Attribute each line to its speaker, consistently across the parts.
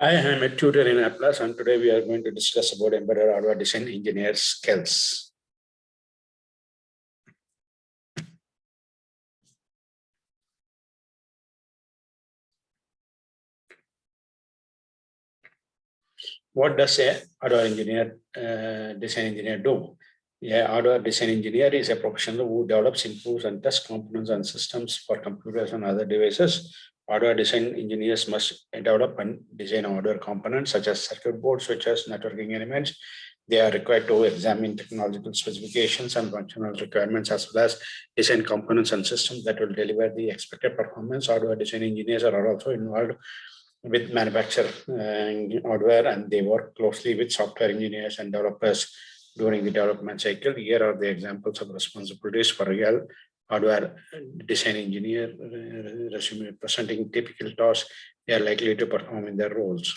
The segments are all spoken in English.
Speaker 1: I am a tutor in Uplatz, and today we are going to discuss about embedded hardware design engineer skills. What does a hardware design engineer do? A hardware design engineer is a professional who develops, improves, and tests components and systems for computers and other devices. Hardware design engineers must develop and design hardware components such as circuit boards, switches, networking elements. They are required to examine technological specifications and functional requirements, as well as design components and systems that will deliver the expected performance. Hardware design engineers are also involved with manufacturer hardware, and they work closely with software engineers and developers during the development cycle. Here are the examples of responsibilities for real hardware design engineer resume presenting typical tasks they are likely to perform in their roles.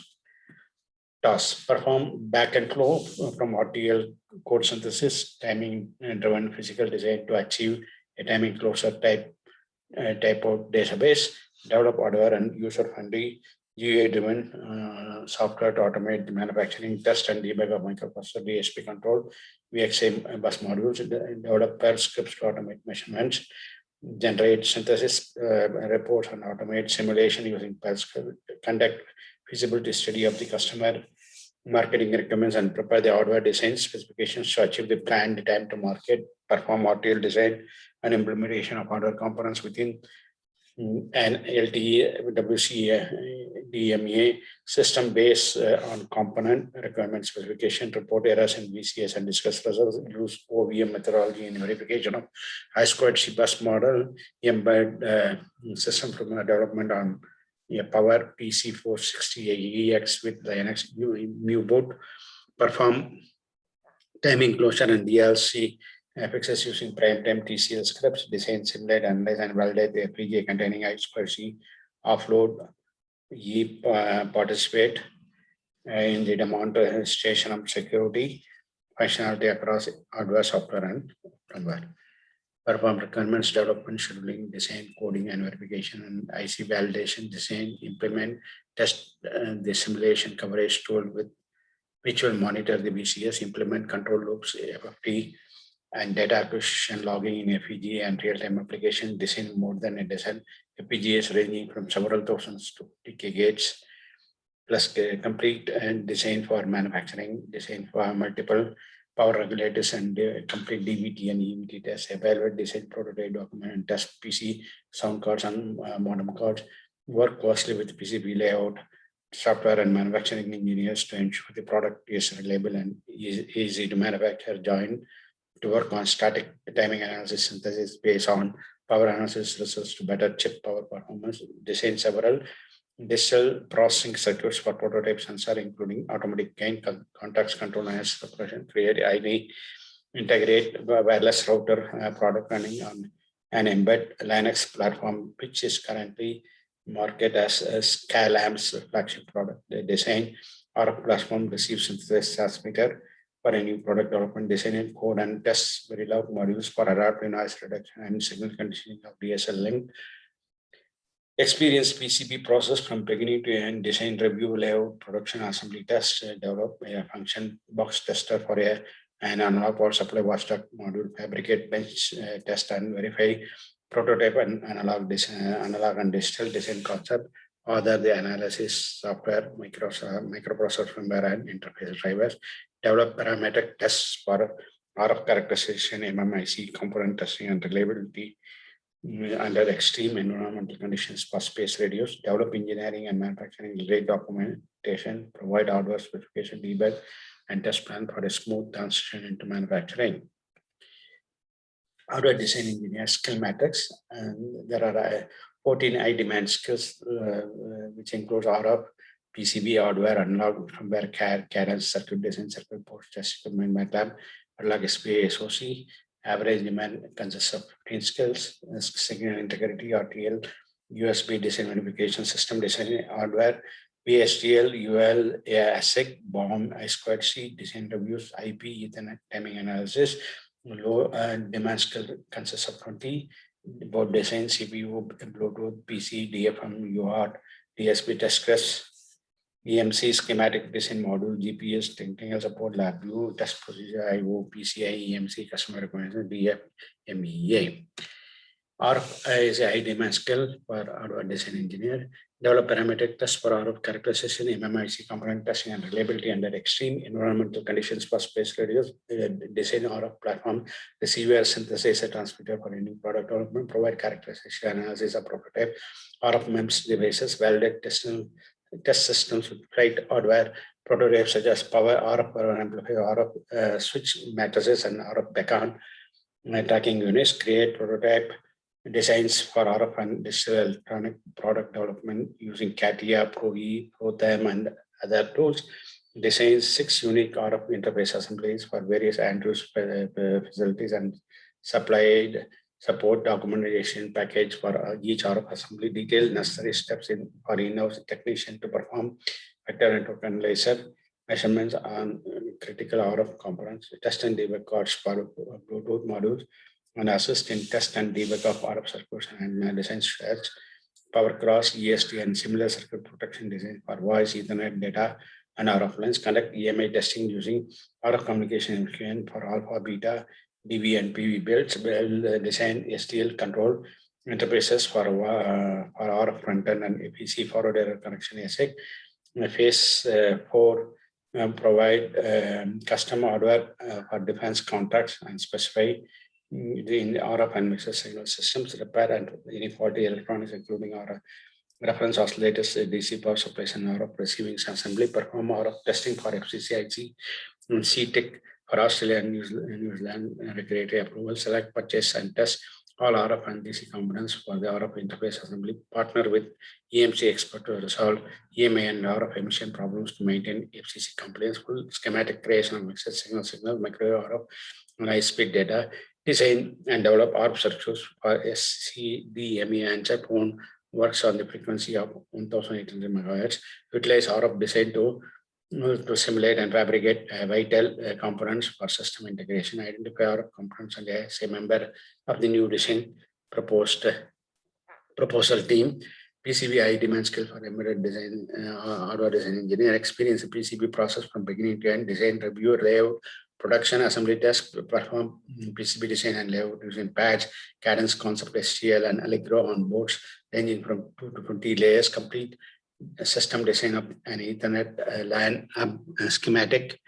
Speaker 1: Tasks: perform back and flow from RTL code synthesis, timing driven physical design to achieve a timing closer type of database, develop hardware and user-friendly GUI-driven software to automate the manufacturing, test, and debug of microprocessor DSP control, VXA bus modules, develop Perl scripts to automate measurements, generate synthesis reports, and automate simulation using Perl script, conduct feasibility study of the customer marketing requirements, and prepare the hardware design specifications to achieve the planned time to market, perform RTL design and implementation of hardware components within an LTE WCA DMA system based on component requirement specification, report errors in VCS and discuss results, use OVM methodology in verification of I2C bus model, embed system from development on a power PC 460AEX with Linux mu boot, perform timing closure and DLC FXS using prime time TCL scripts, design, simulate, analyze, and validate the FPGA containing I2C offload, participate in the demonstration of security functionality across hardware, software, and firmware. Perform requirements development, scheduling, design, coding, and verification, and IC validation, design, implement, test the simulation coverage tool with which will monitor the VCS, implement control loops, FFT, and data acquisition, logging in FPGA and real-time application, design more than a dozen FPGAs ranging from several thousands to 50K gates, plus complete and design for manufacturing, design for multiple power regulators, and complete DVT and EVT tests, evaluate design prototype document, and test PC sound cards and modem cards, work closely with PCB layout, software and manufacturing engineers to ensure the product is reliable and easy to manufacture, join to work on static timing analysis synthesis based on power analysis results to better chip power performance, design several digital processing circuits for prototype sensor, including automatic gain, contacts, control, and separation, create ID, integrate wireless router product running on an embed Linux platform, which is currently marketed as Skylab's flagship product. The design RF platform receives synthesis transmitter for a new product development, design and code and test very loud modules for adaptive noise reduction and signal conditioning of DSL link. Experience PCB process from beginning to end, design, review, layout, production, assembly, test, develop a function box tester for an analog power supply watchdog module, fabricate bench test and verify prototype and analog and digital design concept, other the analysis software, microprocessor firmware and interface drivers, develop parametric tests for RF characterization, MMIC, component testing and reliability under extreme environmental conditions for space radios, develop engineering and manufacturing grade documentation, provide hardware specification, debug, and test plan for a smooth transition into manufacturing. Hardware design engineer skill matrix, and there are 14 high demand skills, which includes RF, PCB, hardware, analog, firmware, cadence, circuit design, circuit board, test equipment, MATLAB, analog SPA, SOC. Average demand consists of 15 skills: signal integrity, RTL, USB design verification, system design, hardware, VHDL, UL, ASIC, BOM, I2C, design reviews, IP, Ethernet, timing analysis. Low demand skill consists of 20: board design, CPU, Bluetooth, PC, DFM, UART, DSP test scripts, EMC schematic design module, GPS, technical support, lab view, test procedure, IO, PCI, EMC, customer requirements, DF, MEA. RF is a high demand skill for hardware design engineer. Develop parametric tests for RF characterization, MMIC component testing, and reliability under extreme environmental conditions for space radios. Design RF platform, receiver, synthesizer, transmitter for any product development. Provide characterization analysis of prototype RF MEMS devices. Validate test systems with flight hardware prototypes such as RF power amplifier, RF switch matrices, and RF beacon tracking units. Create prototype designs for RF and digital electronic product development using CATIA, ProE, ProThem, and other tools. Designs 6 unique RF interface assemblies for various Andrews facilities and supplied support documentation package for each RF assembly. Detailed necessary steps for in-house technician to perform vector and token laser measurements on critical RF components. Test and debug cards for Bluetooth modules, and assist in test and debug of RF circuits and design strategies. Power cross, EST, and similar circuit protection design for voice, Ethernet, data, and RF lines. Conduct EMI testing using RF communication equipment for alpha, beta, DV, and PV builds. Design STL control interfaces for RF front end and APC forward error correction ASIC. Phase 4. Provide custom hardware for defense contracts and specify in RF and mixer signal systems, repair and any faulty electronics, including RF reference oscillators, DC power supplies, and RF receiving assembly. Perform RF testing for FCC, and CTIC for Australia and New Zealand regulatory approval. Select, purchase, and test all RF and DC components for the RF interface assembly. Partner with EMC expert to resolve EMA and RF emission problems to maintain FCC compliance. Full schematic creation of mixed signal, microwave RF, and high-speed data. Design and develop RF circuits for SCDME and chip on works on the frequency of 1800 MHz. Utilize RF design to simulate and fabricate vital components for system integration. Identify RF components and say member of the new design proposal team. PCB high demand skill for embedded design, hardware design engineer. Experience the PCB process from beginning to end. Design, review, layout, production, assembly test, perform PCB design and layout using patch, Cadence, Concept, STL, and Allegro on boards ranging from 2 to 20 layers. Complete system design of an Ethernet LAN schematic.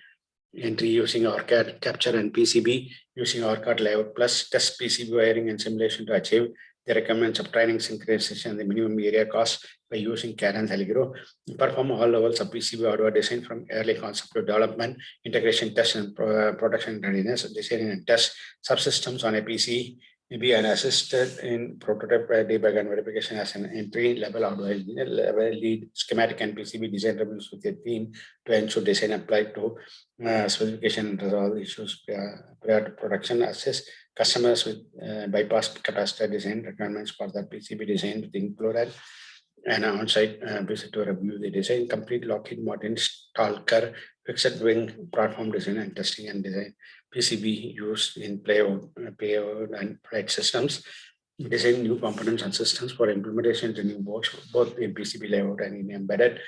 Speaker 1: Entry using ORCAD, capture and PCB using ORCAD layout, plus test PCB wiring and simulation to achieve the requirements of training synchronization and the minimum area cost by using Cadence Allegro. Perform all levels of PCB hardware design from early concept to development, integration, test, and production readiness. Design and test subsystems on a PC, be an assisted in prototype debug and verification as an entry level hardware engineer. Lead schematic and PCB design reviews with your team to ensure design applied to specification and resolve issues prior to production. Assist customers with bypass capacitor design requirements for the PCB design with included and on-site visit to review the design. Complete Lockheed Martin Stalker fixed wing platform design and testing and design. PCB used in payload and flight systems. Design new components and systems for implementation to new boards, both in PCB layout and in embedded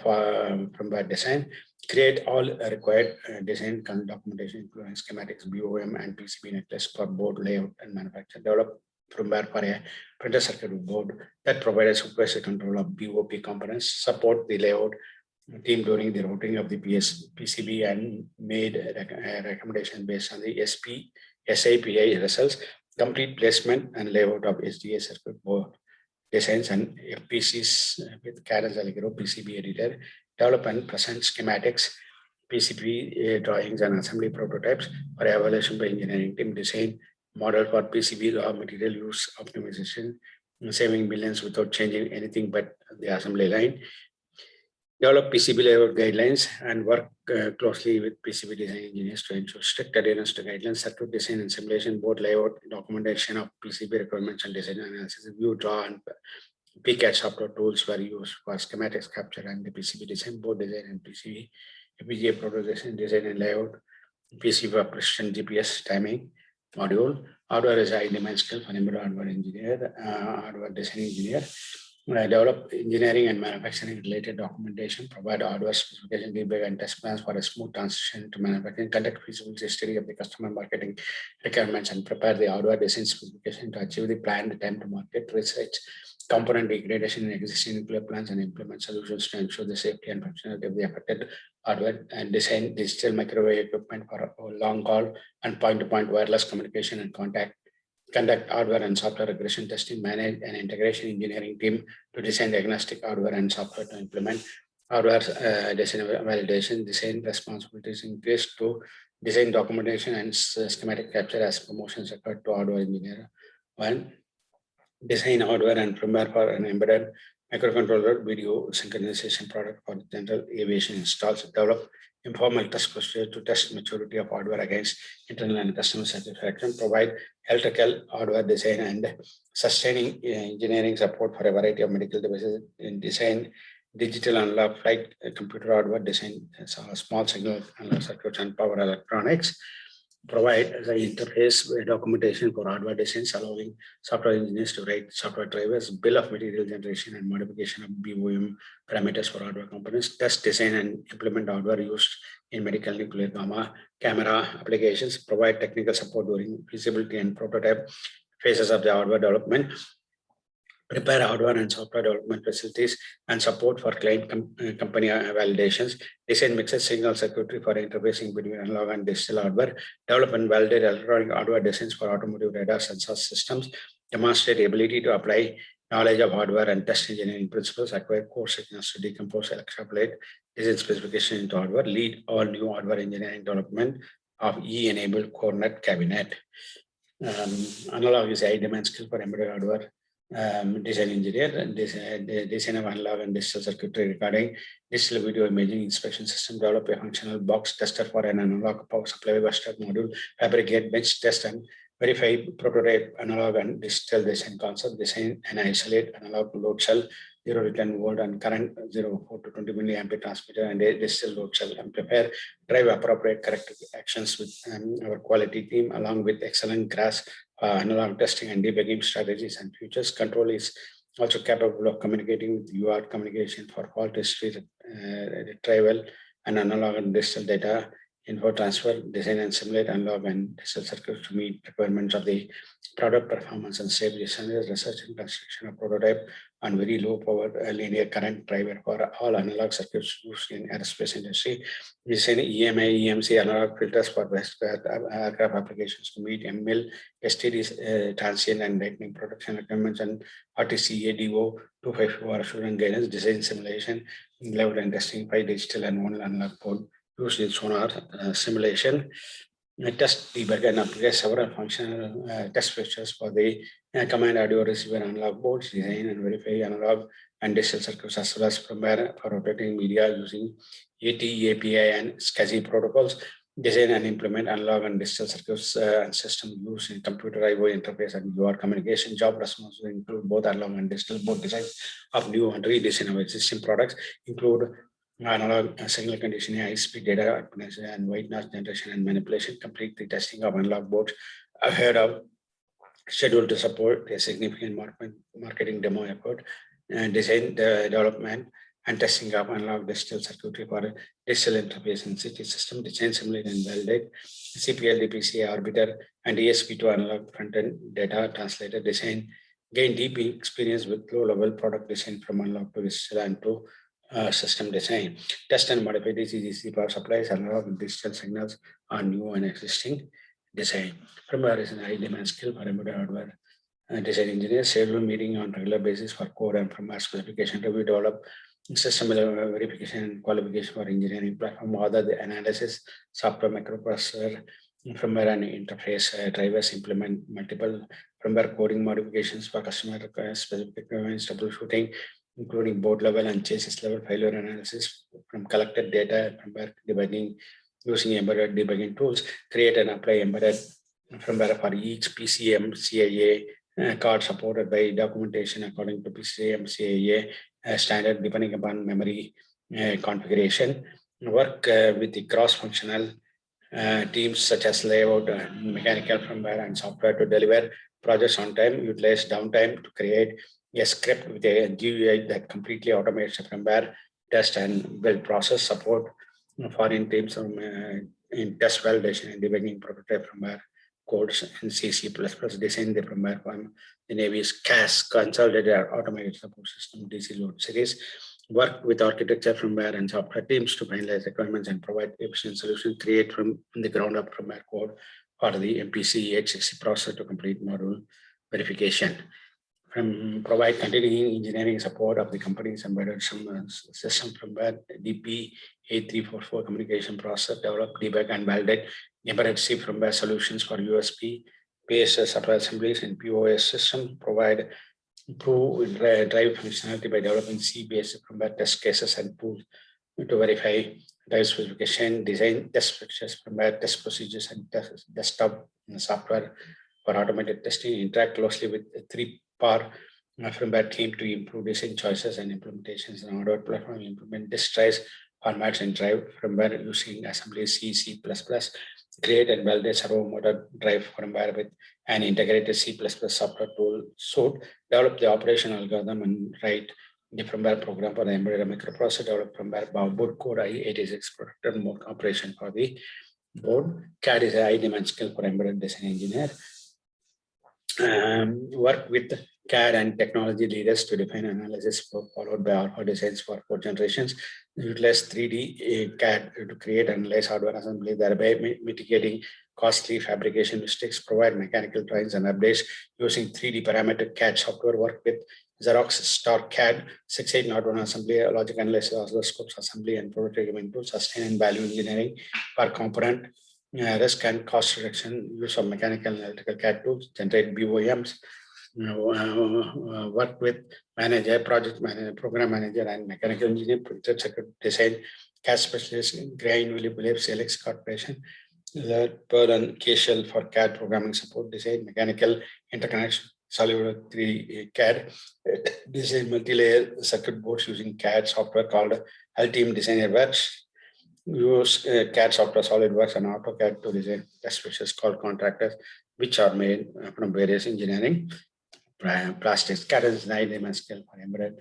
Speaker 1: from that design. Create all required design documentation, including schematics, BOM, and PCB netlist for board layout and manufacture. Develop firmware for a printed circuit board that provides supervisory control of BOP components. Support the layout team during the routing of the PCB and made a recommendation based on the SAPI results. Complete placement and layout of SDA circuit board designs and FPCs with Cadence Allegro PCB editor. Develop and present schematics, PCB drawings, and assembly prototypes for evaluation by engineering team. Design model for PCB raw material use optimization, saving millions without changing anything but the assembly line. Develop PCB layout guidelines and work closely with PCB design engineers to ensure strict adherence to guidelines. Circuit design and simulation, board layout, documentation of PCB requirements and design analysis. View, draw, and PCAD software tools were used for schematics capture and the PCB design, board design and PCB, FPGA prototyping, design and layout, PCB for precision GPS timing module. Hardware is high demand skill for embedded hardware engineer, hardware design engineer. develop engineering and manufacturing related documentation, provide hardware specification, debug and test plans for a smooth transition to manufacturing, conduct feasibility study of the customer marketing requirements, and prepare the hardware design specification to achieve the planned time to market, research component degradation in existing nuclear plants, and implement solutions to ensure the safety and functionality of the affected hardware, and design digital microwave equipment for long haul and point-to-point wireless communication and conduct hardware and software regression testing, manage an integration engineering team to design diagnostic hardware and software to implement hardware design validation, design responsibilities increase to design documentation and schematic capture as promotions occur to hardware engineer. One, design hardware and firmware for an embedded microcontroller video synchronization product for general aviation installs, develop informal test procedure to test maturity of hardware against internal and customer satisfaction, provide electrical hardware design and sustaining engineering support for a variety of medical devices, in design digital analog flight computer hardware design, small signal analog circuits and power electronics, provide the interface documentation for hardware designs, allowing software engineers to write software drivers, bill of material generation and modification of BOM parameters for hardware components, test design and implement hardware used in medical nuclear camera applications, provide technical support during feasibility and prototype phases of the hardware development, prepare hardware and software development facilities and support for client company validations, design mixed signal circuitry for interfacing between analog and digital hardware, develop and validate electronic hardware designs for automotive radar sensor systems, demonstrate ability to apply knowledge of hardware and test engineering principles, acquire core signals to decompose, extrapolate design specification into hardware, lead all new hardware engineering development of E-enabled core net cabinet. Analog is a high-demand skill for embedded hardware design engineer, design of analog and digital circuitry recording, digital video imaging inspection system, develop a functional box tester for an analog power supply bus module, fabricate bench test and verify prototype analog and digital design concept, design and isolate analog load cell, 0 to 10 volt and current 0 to 20 milliampere transmitter and a digital load cell amplifier, drive appropriate corrective actions with our quality team along with excellent grasp analog testing and debugging strategies and features. Control is also capable of communicating with UART communication for fault history retrieval and analog and digital data info transfer, design and simulate analog and digital circuits to meet requirements of the product performance and safety standards, research and construction of prototype on very low power linear current driver for all analog circuits used in aerospace industry, design EMA, EMC analog filters for aircraft applications to meet ML, STD, transient and lightning protection requirements, and RTC, ADO, 254 assurance guidance, design simulation, level and testing by digital and one analog code used in sonar simulation, test, debug, and apply several functional test features for the command audio receiver analog boards, design and verify analog and digital circuits as well as firmware for operating media using AT, API, and SCSI protocols, design and implement analog and digital circuits and system use in computer I/O interface and UART communication. Job responsibilities include both analog and digital board design of new and redesign of existing products, include analog signal conditioning, high-speed data organization, and white noise generation and manipulation. Complete the testing of analog boards ahead of schedule to support a significant marketing demo effort, and design the development and testing of analog digital circuitry for digital interface and CT system, design, simulate, and validate CPL, DPCA, Arbiter, and ESP2 analog front-end data translator, design, gain deep experience with low-level product design from analog to digital and to system design, test and modify the CGC power supplies, analog and digital signals on new and existing design. Firmware is an high demand skill for embedded hardware design engineers. Schedule meeting on regular basis for code and firmware specification review, develop system verification and qualification for engineering platform, other the analysis, software microprocessor, firmware and interface drivers, implement multiple firmware coding modifications for customer specific requirements, troubleshooting, including board level and chassis level failure analysis from collected data, firmware debugging using embedded debugging tools, create and apply embedded firmware for each PCM CIA card supported by documentation according to PCM CIA standard depending upon memory configuration. Work with the cross-functional teams such as layout, mechanical firmware and software to deliver projects on time, utilize downtime to create a script with a GUI that completely automates the firmware test and build process support for in teams in test validation and debugging prototype firmware codes in C++, design the firmware from the Navy's CAS, Consolidated Automated Support System, DC load series, work with architecture, firmware, and software teams to finalize requirements and provide efficient solutions, create from the ground up firmware code for the MPC 860 process to complete module verification. Provide continuing engineering support of the company's embedded system firmware, DP8344 communication processor, develop, debug, and validate embedded C firmware solutions for USB-based sub-assemblies and POS system, provide improve drive functionality by developing C-based firmware test cases and tools to verify drive specification, design test fixtures, firmware test procedures, and desktop software for automated testing, interact closely with 3PAR firmware team to improve design choices and implementations on hardware platform, implement disk drives, formats, and drive firmware using assembly C++, create and validate servo motor drive firmware with an integrated C++ software tool suite, develop the operation algorithm and write the firmware program for the embedded microprocessor, develop firmware board code i86 protected mode operation for the board. CAD is a high demand skill for embedded design engineer. Work with CAD and technology leaders to define analysis followed by hardware designs for 4 generations. Utilize 3D CAD to create and analyze hardware assembly, thereby mitigating costly fabrication mistakes. Provide mechanical drawings and updates using 3D parametric CAD software. Work with Xerox Star CAD, 6801 assembly, logic analysis, oscilloscopes assembly, and prototyping tools. Sustain and value engineering for component risk and cost reduction, use of mechanical and electrical CAD tools, generate BOMs, work with manager, project manager, program manager, and mechanical engineer, printed circuit design, CAD specialist, Grain, Willy Phillips, Alex Corporation, Pearl and K-Shell for CAD programming support, design, mechanical interconnection, solid 3 CAD, design multi-layer circuit boards using CAD software called Ultimate Designer Works. Use CAD software, SolidWorks, and AutoCAD to design test switches called contractors, which are made from various engineering plastics. CAD is an high-demand skill for embedded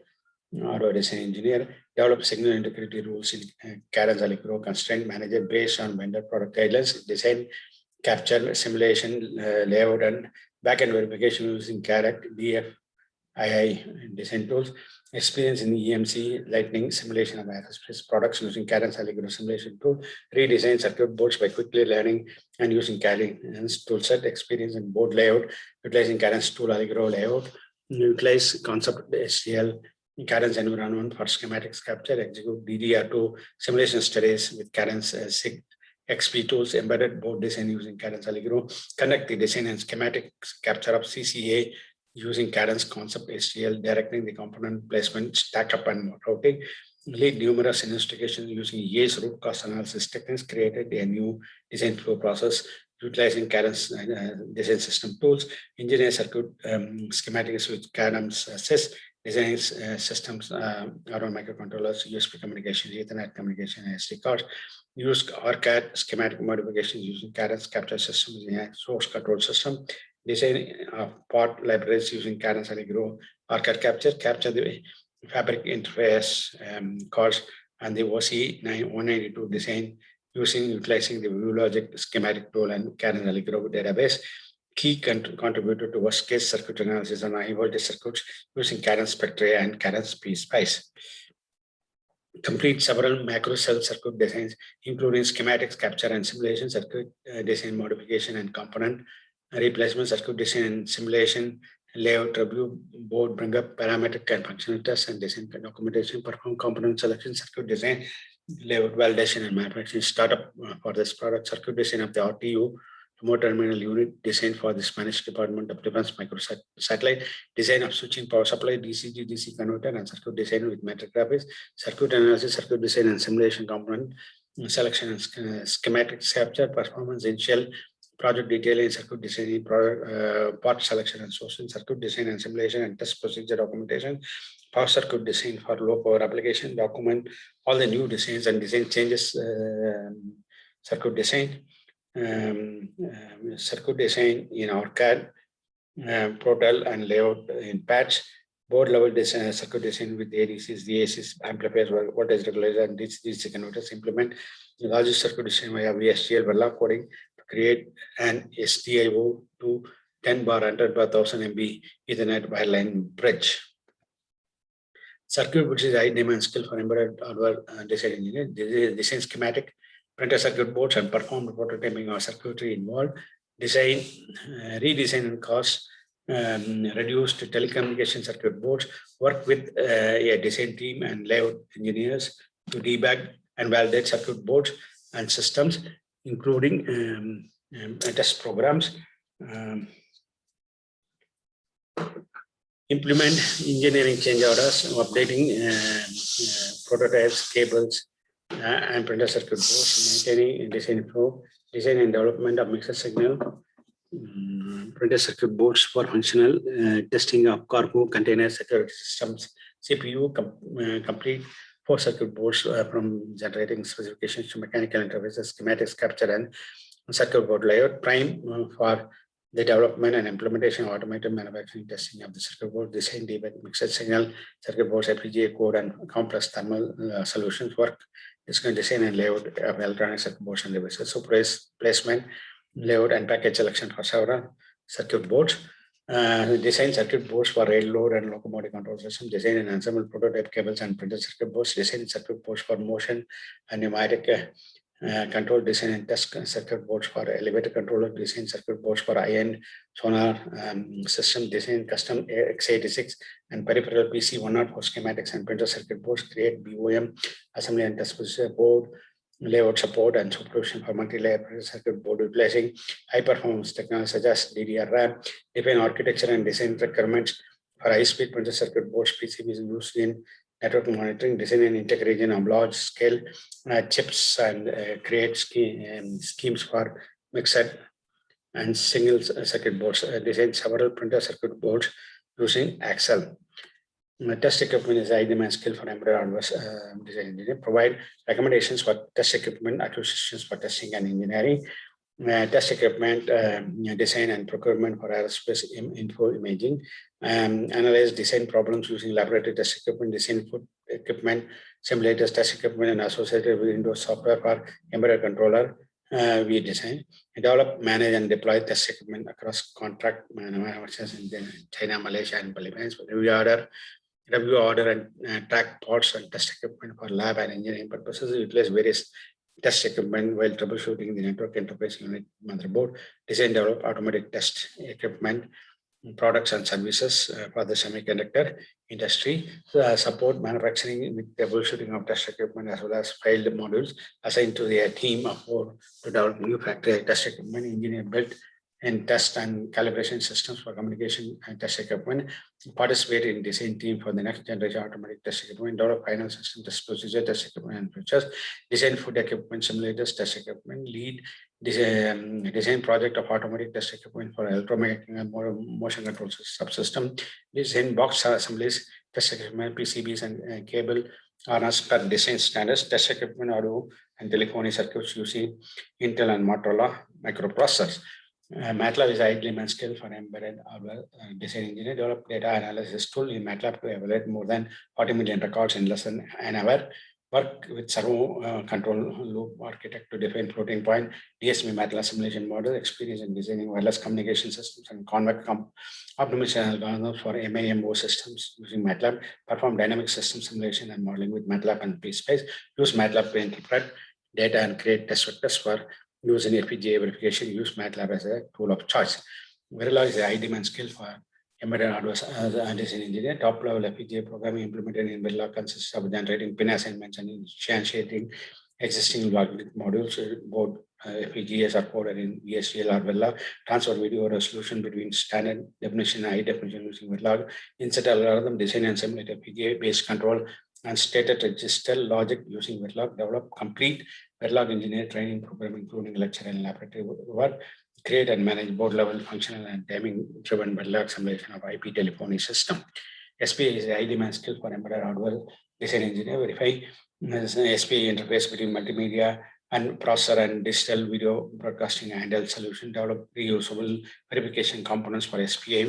Speaker 1: hardware design engineer. Develop signal integrity rules in CAD and Allegro, constraint manager based on vendor product guidelines, design, capture, simulation, layout, and backend verification using CAD, DFII design tools. Experience in EMC, lightning simulation of aerospace products using CAD and Allegro simulation tool. Redesign circuit boards by quickly learning and using CAD toolset. Experience in board layout, utilizing CAD tool Allegro layout. Utilize concept STL, CAD environment for schematics capture. Execute DDR2 simulation studies with CAD SIG XP tools. Embedded board design using CAD Allegro. Conduct the design and schematics capture of CCA using CAD concept STL, directing the component placement, stack up, and routing. Lead numerous investigations using EA's root cause analysis techniques. Created a new design flow process utilizing CAD design system tools. Engineer circuit schematics with CAD sys. Design systems around microcontrollers, USB communication, Ethernet communication, and SD cards. Use OrCAD schematic modifications using CAD capture systems in a source control system. Design part libraries using CAD and Allegro, OrCAD capture the fabric interface cards, and the OC 192 design utilizing the ViewLogic schematic tool and CAD and Allegro database. Key contributor to worst case circuit analysis on high voltage circuits using CAD and Spectra and CAD and SPICE. Complete several macro cell circuit designs, including schematics capture and simulation, circuit design modification and component replacement, circuit design and simulation, layout review, board bring up parametric and functional tests, and design documentation, perform component selection, circuit design, layout validation, and manufacturing startup for this product, circuit design of the RTU, remote terminal unit design for the Spanish Department of Defense microsatellite, design of switching power supply, DC-DC converter, and circuit design with metric graphics, circuit analysis, circuit design and simulation component selection and schematic capture, performance initial, project detailing, circuit design, part selection and sourcing, circuit design and simulation and test procedure documentation, power circuit design for low power application, document all the new designs and design changes, circuit design, circuit design in OrCAD, Protel and layout in patch, board level design, circuit design with ADCs, DACs, amplifiers, voltage regulator, and DC converters. Implement the largest circuit design via VSGL Verla coding to create an SDIO to 10 bar 100 bar 1000 MB Ethernet wireline bridge. Circuit, which is high demand skill for embedded hardware design engineer. Design schematic, printed circuit boards, and performed prototyping of circuitry involved. Design, redesign and cost, reduced telecommunication circuit boards. Work with a design team and layout engineers to debug and validate circuit boards and systems, including test programs. Implement engineering change orders, updating prototypes, cables, and printed circuit boards, maintaining design flow, design and development of mixer signal, printed circuit boards for functional testing of cargo container security systems, CPU, complete 4 circuit boards from generating specifications to mechanical interfaces, schematics capture and circuit board layout, prime for the development and implementation of automated manufacturing testing of the circuit board, design, debug, mixed signal, circuit boards, FPGA code, and complex thermal solutions work. Design and layout of electronic circuit boards and devices. So placement, layout, and package selection for several circuit boards. Design circuit boards for rail load and locomotive control system. Design and ensemble prototype cables and printed circuit boards. Design circuit boards for motion and pneumatic control. Design and test circuit boards for elevator controller. Design circuit boards for ion sonar system. Design custom x86 and peripheral PC104 schematics and printed circuit boards. Create BOM assembly and test board layout support and supervision for multi-layer printed circuit board, replacing high-performance technology such as DDR-RAM. Define architecture and design requirements for high-speed printed circuit boards. PCBs used in network monitoring. Design and integration of large-scale chips and create schemes for mixed and single circuit boards. Design several printed circuit boards using Excel. Test equipment is high demand skill for embedded hardware design engineer. Provide recommendations for test equipment, acquisitions for testing and engineering. Test equipment design and procurement for aerospace info imaging. Analyze design problems using laboratory test equipment, design food equipment, simulators, test equipment, and associated with Windows software for embedded controller. We design, develop, manage, and deploy test equipment across contract manufacturers in China, Malaysia, and Philippines. Review, order, and track parts and test equipment for lab and engineering purposes. Utilize various test equipment while troubleshooting the network interface unit motherboard. Design, develop automatic test equipment, products and services for the semiconductor industry. Support manufacturing with troubleshooting of test equipment as well as failed modules. Assigned to the team of 4 to develop new factory test equipment. Engineer built and test and calibration systems for communication and test equipment. Participate in design team for the next generation automatic test equipment. Develop final system test procedure, test equipment and features. Design food equipment, simulators, test equipment. Lead design project of automatic test equipment for electromagnetic and motion control subsystem. Design box assemblies, test equipment, PCBs and cable harness per design standards. Test equipment, audio and telephony circuits using Intel and Motorola microprocessors. MATLAB is high demand skill for embedded hardware design engineer. Develop data analysis tool in MATLAB to evaluate more than 40 million records in less than an hour. Work with servo control loop architect to define floating point, DSP MATLAB simulation model. Experience in designing wireless communication systems and convex optimization algorithms for MIMO systems using MATLAB. Perform dynamic system simulation and modeling with MATLAB and PSpace. Use MATLAB to interpret data and create test vectors for use in FPGA verification. Use MATLAB as a tool of choice. Verilog is a high demand skill for embedded hardware design engineer. Top level FPGA programming implemented in Verilog consists of generating pin assignments and instantiating existing logic modules. Both FPGAs are coded in VSGL or Verilog. Transfer video resolution between standard definition and high definition using Verilog. Insert algorithm, design and simulate FPGA based control and stated register logic using Verilog. Develop complete Verilog engineer training program, including lecture and laboratory work. Create and manage board level functional and timing driven Verilog simulation of IP telephony system. SPA is a high demand skill for embedded hardware design engineer. Verify SPA interface between multimedia and processor and digital video broadcasting handheld solution, develop reusable verification components for SPA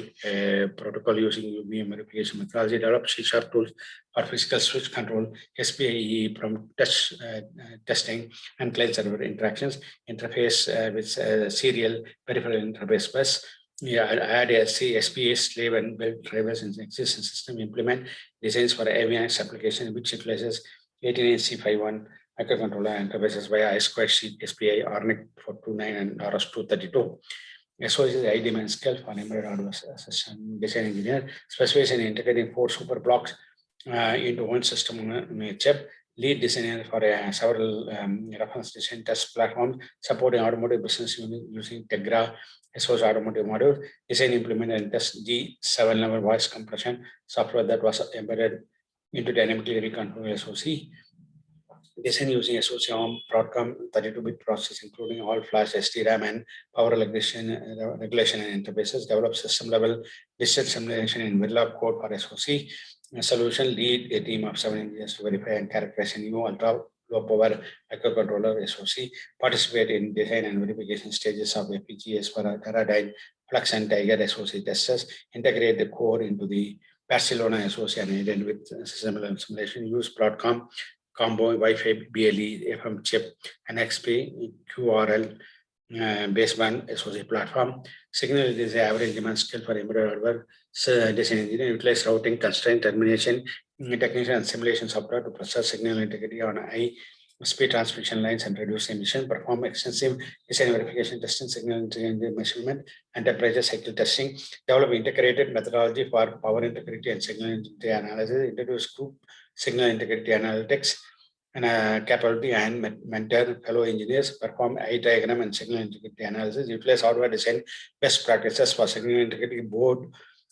Speaker 1: protocol using UVM verification methodology, develop C# tools for physical switch control, SPAE from testing and client-server interactions, interface with serial peripheral interface bus. Add a SPA slave and build drivers in the existing system, implement designs for avionics application, which utilizes 18AC51 microcontroller interfaces via I2C SPI, RNIC 429 and RS232. SOC is high demand scale for embedded hardware system design engineer, specialization in integrating 4 super blocks into one system on a chip. Lead designer for several reference design test platforms, supporting automotive business using Tegra, SOS automotive module, design, implement, and test G7 level voice compression software that was embedded into dynamically reconfigurable SOC. Design using SOC ARM Broadcom 32-bit process, including all flash, SDRAM, and power regulation and interfaces. Develop system-level digital simulation in Verilog code for SOC. Solution lead a team of 7 engineers to verify and characterize a new ultra-low-power microcontroller SOC. Participate in design and verification stages of FPGAs for Teradyne, Flux, and Tiger SOC testers. Integrate the core into the Barcelona SOC and aid with system simulation. Use Broadcom combo Wi-Fi BLE FM chip and XP QRL baseband SOC platform. Signal is the average demand scale for embedded hardware. Design engineer utilize routing, constraint, termination, technician, and simulation software to process signal integrity on high speed transmission lines and reduce emission. Perform extensive design verification testing, signal integrity measurement, and temperature cycle testing. Develop integrated methodology for power integrity and signal integrity analysis. Introduce group signal integrity analytics and capability and mentor fellow engineers. Perform eye diagram and signal integrity analysis. Utilize hardware design best practices for signal integrity, board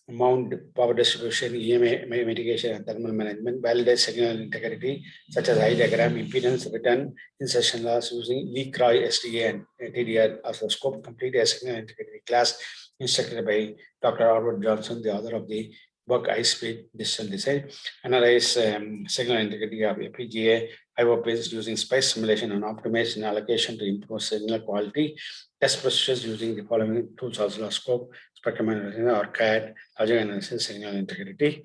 Speaker 1: mount, power distribution, EMA mitigation, and thermal management. Validate signal integrity such as eye diagram, impedance, return, insertion loss using LeakRoy SDA and TDR oscilloscope. Complete a signal integrity class instructed by Dr. Albert Johnson, the author of the book high-speed digital design. Analyze signal integrity of FPGA IO pins using SPICE simulation and optimization allocation to improve signal quality. Test procedures using the following tools: oscilloscope, spectrum analysis, or CAD, logic analysis, signal integrity.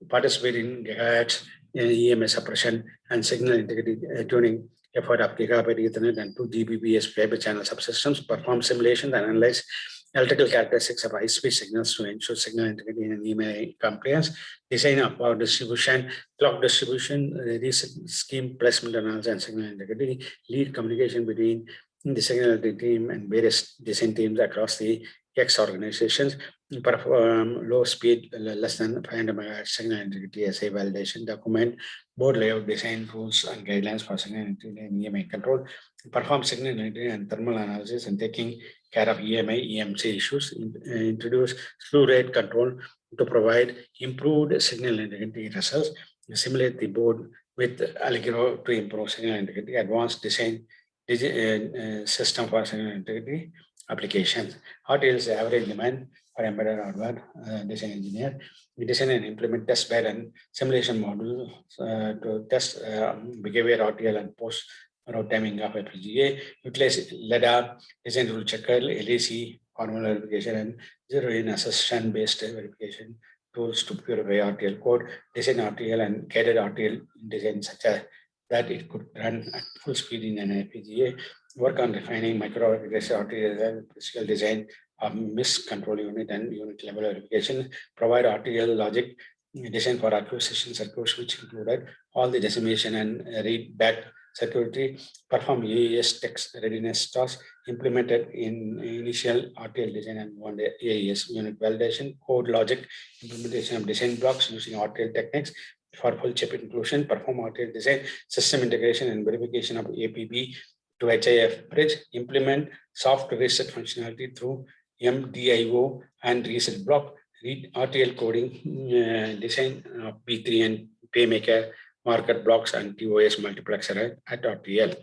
Speaker 1: Participate in gigahertz EMA suppression and signal integrity tuning effort of gigabit Ethernet and 2 Gbps fiber channel subsystems. Perform simulations and analyze electrical characteristics of high-speed signals to ensure signal integrity and EMA compliance. Design of power distribution, clock distribution, reset scheme placement analysis, and signal integrity. Lead communication between the signal integrity team and various design teams across the X organizations. Perform low speed, less than 500 MHz signal integrity assay validation. Document board layout design rules and guidelines for signal integrity and EMA control. Perform signal integrity and thermal analysis and taking care of EMA, EMC issues. Introduce slew rate control to provide improved signal integrity results. Simulate the board with Allegro to improve signal integrity. Advanced design system for signal integrity applications. RTL is the average demand for embedded hardware design engineer. We design and implement test bed and simulation module to test behavior RTL and post route timing of FPGA. Utilize LEDA, design rule checker, LAC, formula verification, and zero-in assertion based verification tools to purify RTL code. Design RTL and guided RTL design such as that it could run at full speed in an FPGA. Work on refining microarchitecture RTL physical design of MIS control unit and unit level verification. Provide RTL logic design for acquisition circuits, which included all the decimation and read back security. Perform AES text readiness tasks implemented in initial RTL design and one AES unit validation. Code logic implementation of design blocks using RTL techniques for full chip inclusion. Perform RTL design system integration and verification of APB to HIF bridge. Implement soft reset functionality through MDIO and reset block. Read RTL coding design of P3 and PayMaker market blocks and TOS multiplexer at RTL.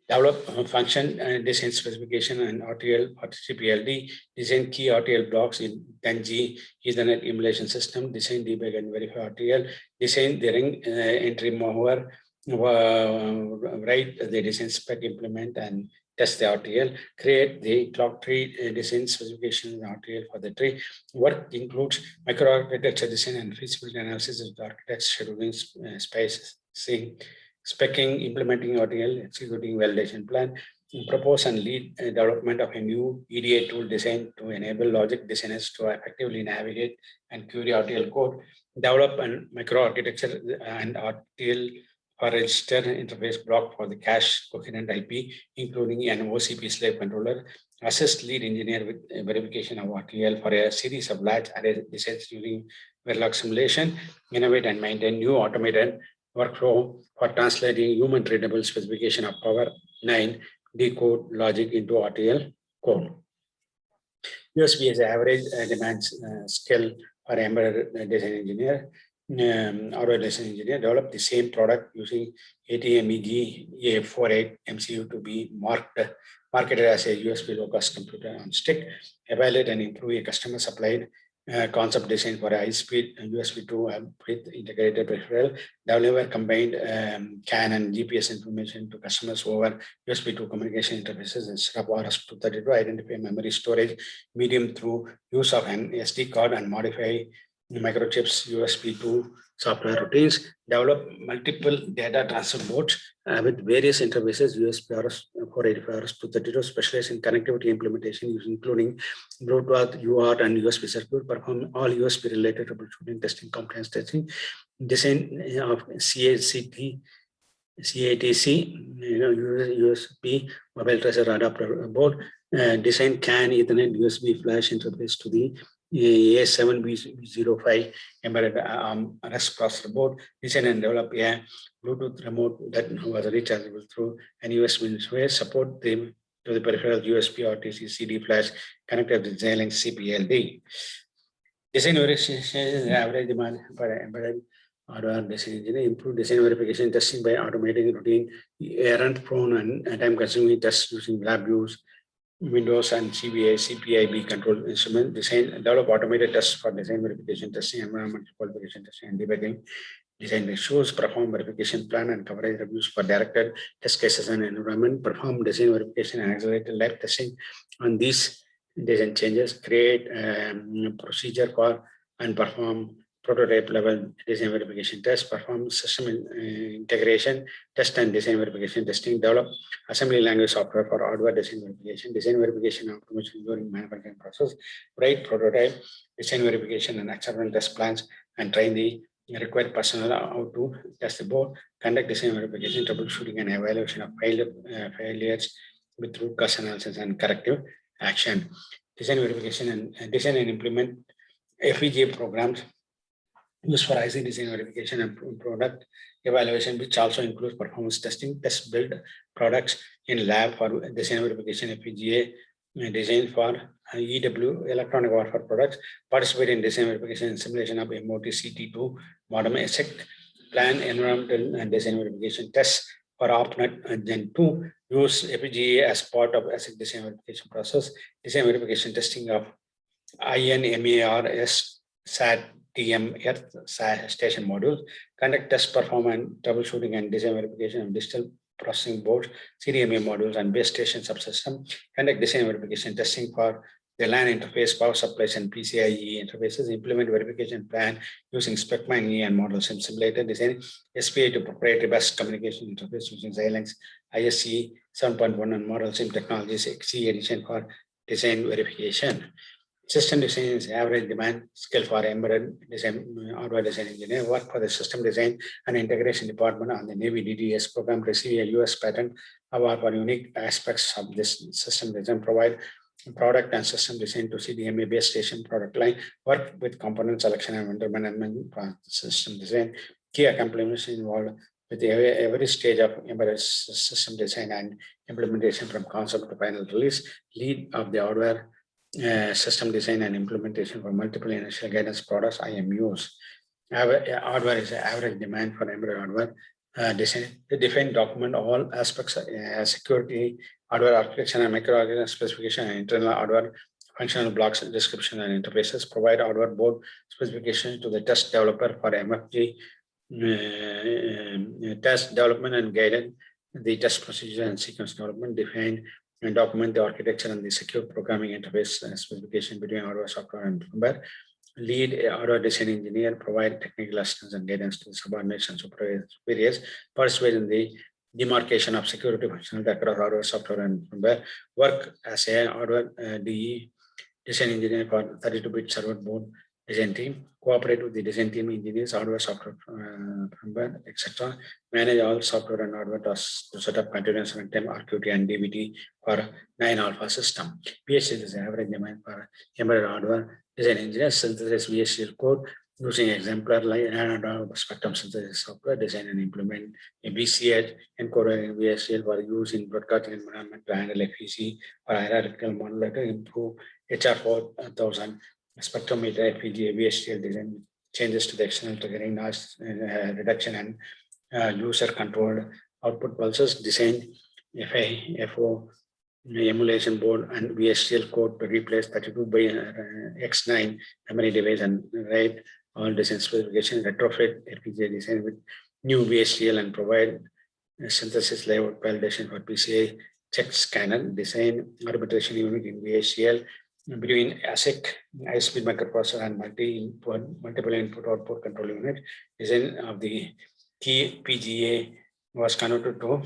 Speaker 1: Develop function and design specification and RTL RTCPLD. Design key RTL blocks in 10G Ethernet emulation system. Design, debug, and verify RTL. Design the ring entry mover write the design spec, implement and test the RTL, create the clock tree design specification RTL for the tree. Work includes microarchitecture design and feasibility analysis of the architect's scheduling, spacing, specing, implementing RTL, executing validation plan, propose and lead development of a new EDA tool designed to enable logic designers to effectively navigate and query RTL code, develop and microarchitecture and RTL for register interface block for the cache coherent IP, including an OCP slave controller, assist lead engineer with verification of RTL for a series of large array designs using Verilog simulation, innovate and maintain new automated workflow for translating human readable specification of Power 9 decode logic into RTL code. USB is average demands skill for embedded design engineer. Hardware design engineer develop the same product using ATmEG A48 MCU to be marketed as a USB low-cost computer on stick, evaluate and improve a customer supplied concept design for a high-speed USB 2 with integrated peripheral, deliver combined CAN and GPS information to customers over USB 2 communication interfaces instead of RS-232, identify memory storage medium through use of an SD card and modify microchips, USB 2 software routines, develop multiple data transfer boards with various interfaces, USB RS-485, RS-232, specialize in connectivity implementation, including Bluetooth, UART, and USB circuit, perform all USB-related troubleshooting, testing, compliance testing, design of CATC, USB mobile tracer adapter board, design CAN, Ethernet, USB flash interface to the A7B05 embedded RS processor board, design and develop a Bluetooth remote that was rechargeable through an USB interface, support them to the peripheral USB, RTC, CD flash connected with Xilinx CPLD. Design verification average demand for embedded hardware design engineer, improve design verification testing by automating routine errand-prone and time-consuming tests using LabVIEWs, Windows and CPIB control instrument, design, develop automated tests for design verification testing, environmental qualification testing, and debugging, design issues, perform verification plan and coverage reviews for directed test cases and environment, perform design verification and accelerated live testing on these design changes, create procedure for and perform prototype level design verification test, perform system integration test and design verification testing, develop assembly language software for hardware design verification and automation during manufacturing process, write prototype, design verification and acceptance test plans, and train the required personnel how to test the board, conduct design verification, troubleshooting and evaluation of failures with root cause analysis and corrective action. Design verification and design and implement FPGA programs used for IC design verification and product evaluation, which also includes performance testing, test build products in lab for design verification, FPGA design for EW electronic warfare products, participate in design verification and simulation of MOT CT2 modem ASIC, plan environmental and design verification tests for OpNet Gen 2, use FPGA as part of ASIC design verification process, design verification testing of INMARS SAT TM Earth station modules, conduct test performance, troubleshooting and design verification of digital processing boards, CDMA modules and base station subsystem, conduct design verification testing for the LAN interface, power supplies and PCIe interfaces, implement verification plan using SpecMine and model sim simulator, design SPI to proprietary bus communication interface using Xilinx ISC 7.1 and model sim technologies, XC edition for design verification. System design is average demand skill for embedded design, hardware design engineer, work for the system design and integration department on the Navy DDS program, receive a US patent award for unique aspects of this system design, provide product and system design to CDMA base station product line, work with component selection and vendor management for system design, key accomplishments involved with every stage of embedded system design and implementation from concept to final release, lead of the hardware system design and implementation for multiple initial guidance products, IMUs. Hardware is average demand for embedded hardware. Design, define document all aspects, security, hardware architecture and microarchitecture specification and internal hardware functional blocks, description and interfaces, provide hardware board specifications to the test developer for MFG test development and guidance, the test procedure and sequence development, define and document the architecture and the secure programming interface specification between hardware, software, and firmware. Lead hardware design engineer, provide technical assistance and guidance to the subordinates and superiors, participate in the demarcation of security functionality across hardware, software, and firmware, work as a hardware DE design engineer for 32-bit server board design team, cooperate with the design team engineers, hardware, software, firmware, etc. Manage all software and hardware tasks to set up continuous runtime, RQT, and DBT for 9 alpha system. VHDL is the average demand for embedded hardware design engineers. Synthesis VHDL code using exemplar like spectrum synthesis software, design and implement a BCH encoder in VHDL for use in broadcasting environment to handle FEC or hierarchical model to improve HR 4000 spectrometer FPGA VHDL design changes to the external triggering noise reduction and user controlled output pulses, design FO emulation board and VHDL code to replace 32 by X9 memory device and write all design specifications, retrofit FPGA design with new VHDL and provide synthesis layout validation for PCI check scanner, design arbitration unit in VHDL between ASIC, high-speed microprocessor and multiple input output control unit. Design of the key PGA was converted to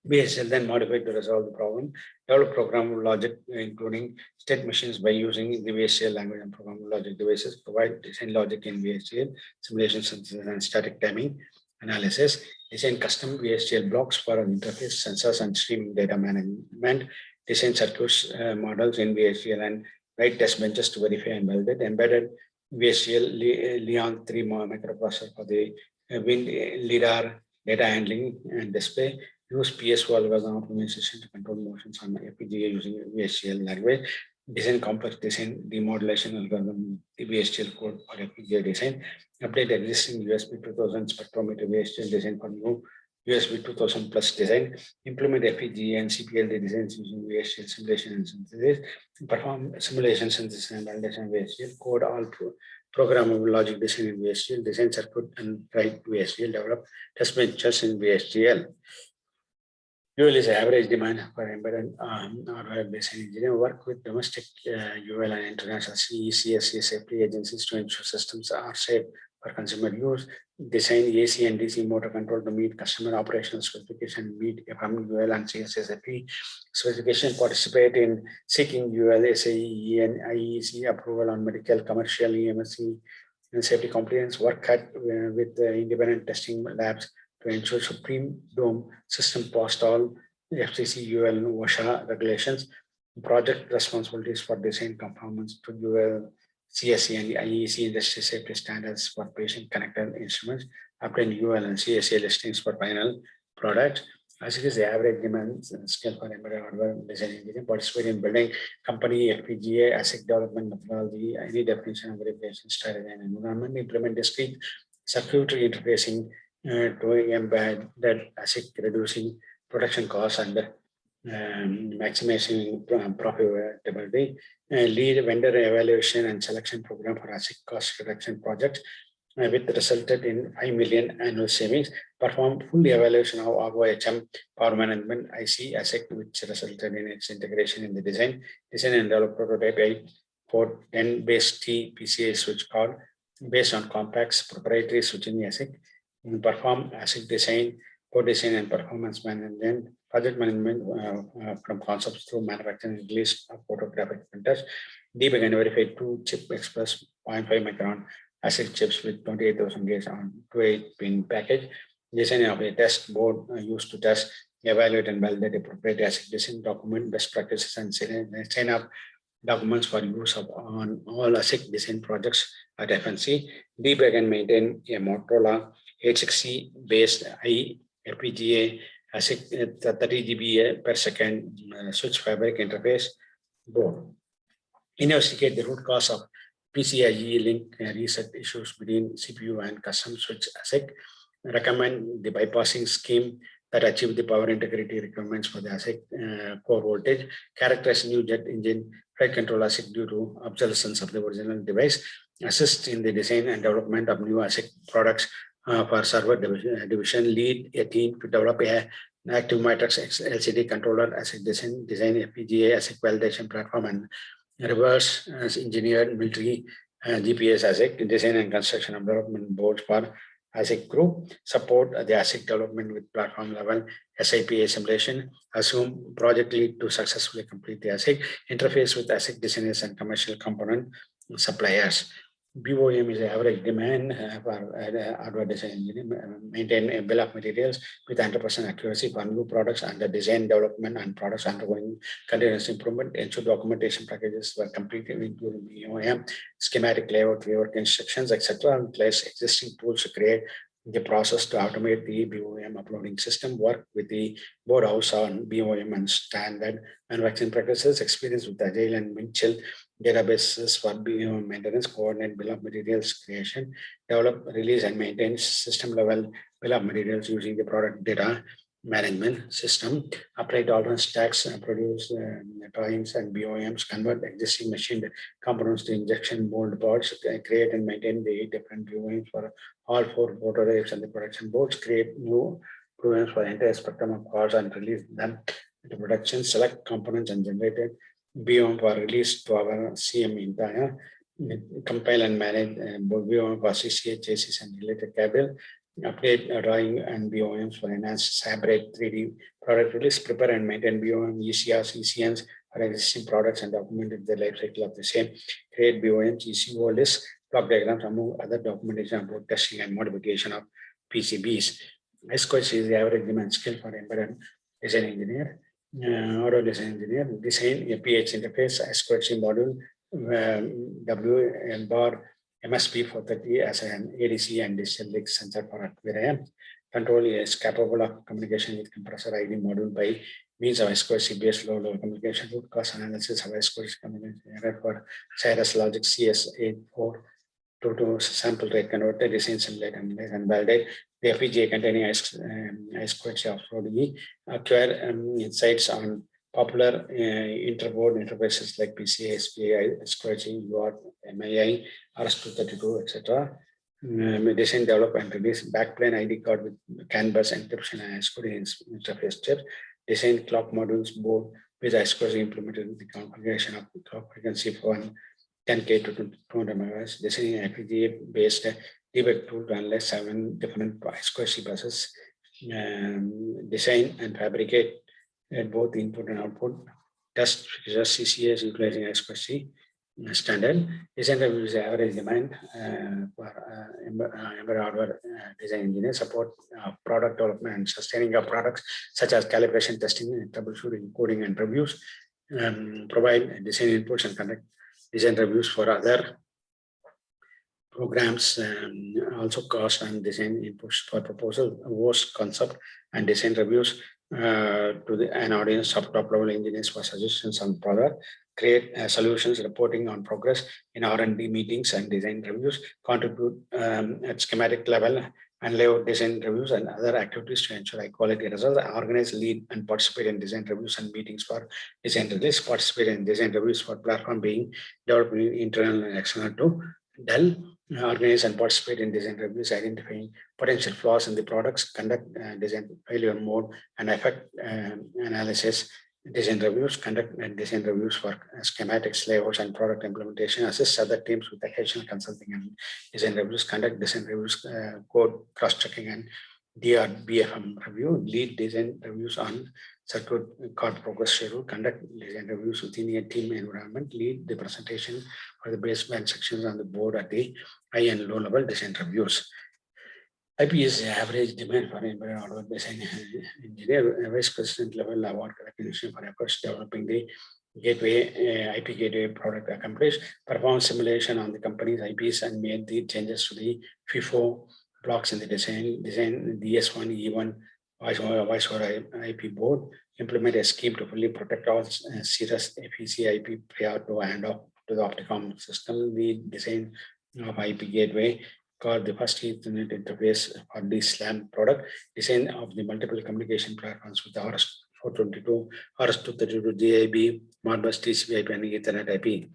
Speaker 1: VHDL, then modified to resolve the problem. Develop programmable logic, including state machines by using the VHDL language and programmable logic devices. Provide design logic in VHDL, simulation synthesis and static timing analysis. Design custom VHDL blocks for interface, sensors, and streaming data management. Design circuits models in VHDL and write test benches to verify and validate. Embedded VHDL Leon 3 microprocessor for the wind LiDAR data handling and display. Use PSO algorithm optimization to control motions on FPGA using VHDL language. Design complex design demodulation algorithm, the VHDL code for FPGA design. Update existing USB 2000 spectrometer VHDL design for new USB 2000 plus design. Implement FPGA and CPLD designs using VHDL simulation and synthesis. Perform simulation, synthesis, and validation VHDL. Code all programmable logic design in VHDL. Design circuit and write VHDL. Develop test benches in VHDL. UL is average demand for embedded hardware design engineer. Work with domestic UL and international CECS safety agencies to ensure systems are safe for consumer use. Design AC and DC motor control to meet customer operational specification, meet UL and CSSFE specification. Participate in seeking UL, SAE, and IEC approval on medical, commercial, EMSC, and safety compliance. Work with independent testing labs to ensure Supreme Dome system passed all FCC, UL, and OSHA regulations. Project responsibilities for design conformance to UL, CSE, and IEC industry safety standards for patient connected instruments. Obtain UL and CSA listings for final product. As it is the average demand scale for embedded hardware design engineering. Participate in building company FPGA, ASIC development methodology, any definition of verification strategy and environment. Implement discrete circuitry interfacing to embed that ASIC, reducing production costs and maximizing profitability. Lead vendor evaluation and selection program for ASIC cost reduction projects, with resulted in 5 million annual savings. Performed full evaluation of OHM power management IC ASIC, which resulted in its integration in the design and develop prototype for 10 base T PCA switch card based on complex proprietary switching ASIC. Perform ASIC design, code design, and performance management, project management from concepts through manufacturing release of photographic printers. Debug and verify 2 chip express 0.5 micron ASIC chips with 28,000 gates on 28-pin package. Design of a test board used to test, evaluate, and validate a proprietary ASIC design. Document best practices and sign up documents for use on all ASIC design projects at FNC. Debug and maintain a Motorola 860 based FPGA ASIC 30 GB per second switch fabric interface board. Investigate the root cause of PCIe link reset issues between CPU and custom switch ASIC. Recommend the bypassing scheme that achieve the power integrity requirements for the ASIC core voltage. Characterize new jet engine flight control ASIC due to obsolescence of the original device. Assist in the design and development of new ASIC products for server division, lead a team to develop an active matrix LCD controller, ASIC design FPGA, ASIC validation platform, and reverse engineered military GPS ASIC design and construction of development boards for ASIC group, support the ASIC development with platform level SIP assimilation, assume project lead to successfully complete the ASIC, interface with ASIC designers and commercial component suppliers. BOM is the average demand for hardware design engineering, maintain a bill of materials with 100% accuracy for new products under design development and products undergoing continuous improvement, ensure documentation packages were completed including BOM, schematic layout, rework instructions, etc. and place existing tools to create the process to automate the BOM uploading system, work with the board house on BOM and standard manufacturing practices, experience with Agile and Winchell databases for BOM maintenance, coordinate bill of materials creation, develop, release, and maintain system level bill of materials using the product data management system, apply tolerance tax, produce drawings and BOMs, convert existing machined components to injection mold boards, create and maintain the 8 different BOMs for all 4 prototypes and the production boards, create new BOMs for the entire spectrum of cars and release them into production, select components and generated BOM for release to our CM entire, compile and manage BOM for CCH, chassis and related cable, update drawing and BOMs for enhanced separate 3D product release, prepare and maintain BOM, ECRs, ECNs for existing products and document the life cycle of the same, create BOMs, ECO lists, block diagrams, among other documentation about testing and modification of PCBs. SQuest is the average demand skill for embedded design engineer. Auto design engineer, design a PH interface, SQuest module, WL bar, MSP 430 as an ADC and digital link sensor for RAM. Control is capable of communication with compressor ID module by means of SQuest based low-level communication, root cause analysis of SQuest communication for Cyrus Logic CS84 to sample rate converter, design, simulate, analyze, and validate the FPGA containing SQuest off-road acquire insights on popular interboard interfaces like PCA, SPI, SQuest, UART, MII, RS-232, etc. Design, develop, and release backplane ID card with CAN bus encryption and SQuest interface chips. Design clock modules board with SQuest implemented with the configuration of the clock frequency for 10K to 200 MHz. Designing an FPGA-based debug tool to analyze 7 different SQuest buses. Design and fabricate both input and output. Test features CCS utilizing SQuest standard. Design review is average demand for embedded hardware design engineer, support product development and sustaining of products such as calibration, testing, troubleshooting, coding, and reviews. Provide design inputs and conduct design reviews for other programs, also cost and design inputs for proposal, worst concept and design reviews to an audience of top level engineers for suggestions on product, create solutions reporting on progress in R&D meetings and design reviews, contribute at schematic level and layout design reviews and other activities to ensure high quality results, organize, lead, and participate in design reviews and meetings for design release, participate in design reviews for platform being developed internal and external to Dell, organize and participate in design reviews, identifying potential flaws in the products, conduct design failure mode and effect analysis, design reviews, conduct design reviews for schematics, layouts, and product implementation, assist other teams with occasional consulting and design reviews, conduct design reviews, code cross-checking and DRBFM review, lead design reviews on circuit card progress schedule, conduct design reviews within a team environment, lead the presentation for the baseband sections on the board at the high and low level design reviews. IP is the average demand for embedded hardware design engineer, vice president level award recognition for efforts developing the gateway IP gateway product accomplished, perform simulation on the company's IPs and made the changes to the FIFO blocks in the design DS1, E1, voice over IP board, implement a scheme to fully protect all Cirrus FEC IP prior to handoff to the Opticom system. The design of IP gateway called the first Ethernet interface for the SLAM product, design of the multiple communication platforms with the RS-422, RS-232, GIB, Modbus, TCP IP, and Ethernet IP.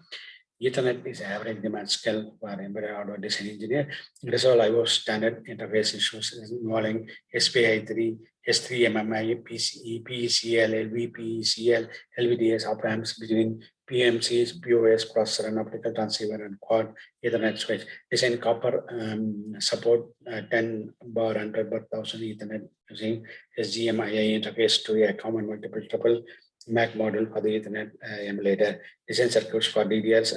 Speaker 1: Ethernet is average demand scale for embedded hardware design engineer. Resolve IO standard interface issues involving SPI3, S3MMI, PCE, PECL, LVPECL, LVDS op amps between PMCs, POS processor, and optical transceiver and quad Ethernet switch. Design copper support 10 bar 100 bar 1000 Ethernet using SGMIA interface to a common multiple triple MAC model for the Ethernet emulator. Design circuits for DDRs,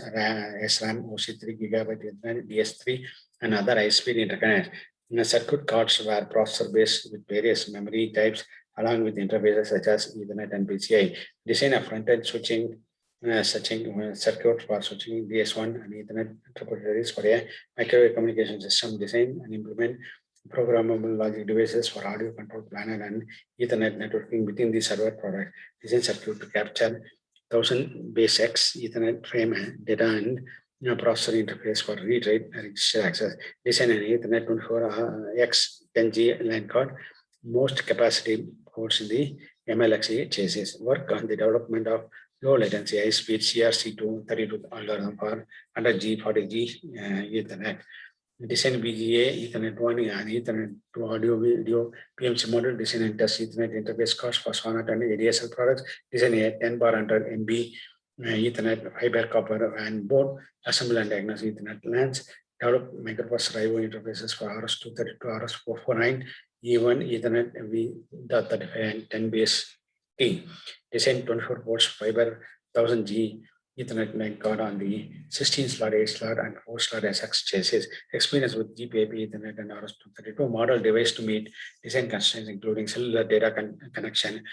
Speaker 1: SRAM, OC3 gigabyte Ethernet, DS3, and other high-speed interconnects. Circuit cards were processor-based with various memory types, along with interfaces such as Ethernet and PCI. Design a front-end switching circuit for switching DS1 and Ethernet interpreters for a microwave communication system. Design and implement programmable logic devices for audio control planner and Ethernet networking within the server product. Design circuit to capture 1000 base X Ethernet frame data and processor interface for read-write register access. Design an Ethernet 24X10G line card, most capacity ports in the MLXE chassis. Work on the development of low latency, high speed CRC2 32 algorithm for 100G, 40G Ethernet. Design BGA, Ethernet 1 and Ethernet 2 audio video PMC model, design and test Ethernet interface cost for SONET and ADSL products, design a 10 bar 100 MB Ethernet fiber copper and board, assemble and diagnose Ethernet LANs, develop microprocessor IO interfaces for RS232, RS449, E1 Ethernet V.35 and 10 base T. Design 24 ports fiber 1000G Ethernet line card on the 16 slot, 8 slot, and 4 slot SX chassis. Experience with GPIP Ethernet and RS232 model device to meet design constraints, including cellular data connection,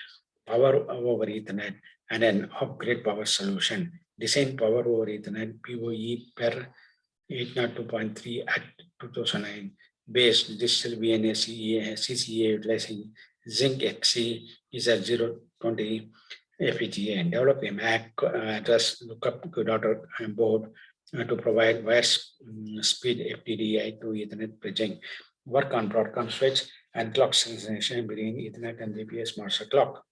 Speaker 1: power over Ethernet, and an upgrade power solution. Design power over Ethernet PoE per 802.3 at 2009. Based digital VNA CCA utilizing Zinc XC is at 020 FPGA and develop a MAC address lookup daughter board to provide wire speed FDDI to Ethernet bridging. Work on Broadcom switch and clock synchronization between Ethernet and GPS master clock.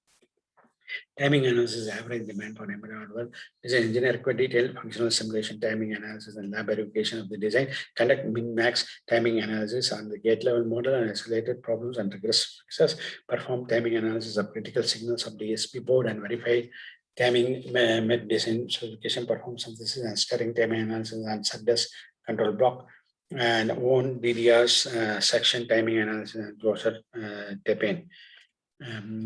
Speaker 1: Timing analysis, average demand for embedded hardware. Design engineer require detailed functional simulation, timing analysis, and lab verification of the design. Conduct min-max timing analysis on the gate level model and isolated problems and rigorous fixes. Perform timing analysis of critical signals of the DSP board and verify timing met design specification. Perform synthesis and stirring timing analysis on SUDDES control block. And own DDR's section timing analysis and closure tape-in.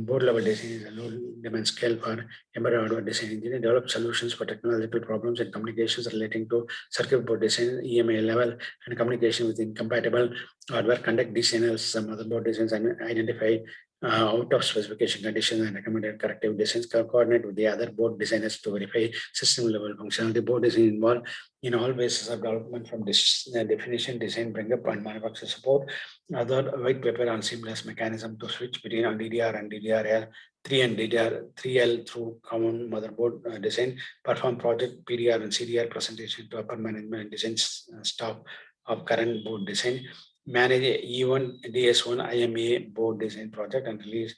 Speaker 1: Board level design is a low demand scale for embedded hardware design engineer. Develop solutions for technological problems and communications relating to circuit board design, EMA level, and communication with incompatible hardware. Conduct design analysis of motherboard designs and identify out of specification conditions and recommended corrective designs. Coordinate with the other board designers to verify system level functionality. Board design involved in all phases of development from definition, design, bring up, and manufacture support. Other white paper on seamless mechanism to switch between DDR and DDR3 and DDR3L through common motherboard design. Perform project PDR and CDR presentation to upper management and design staff of current board design. Manage a E1 DS1 IMA board design project and release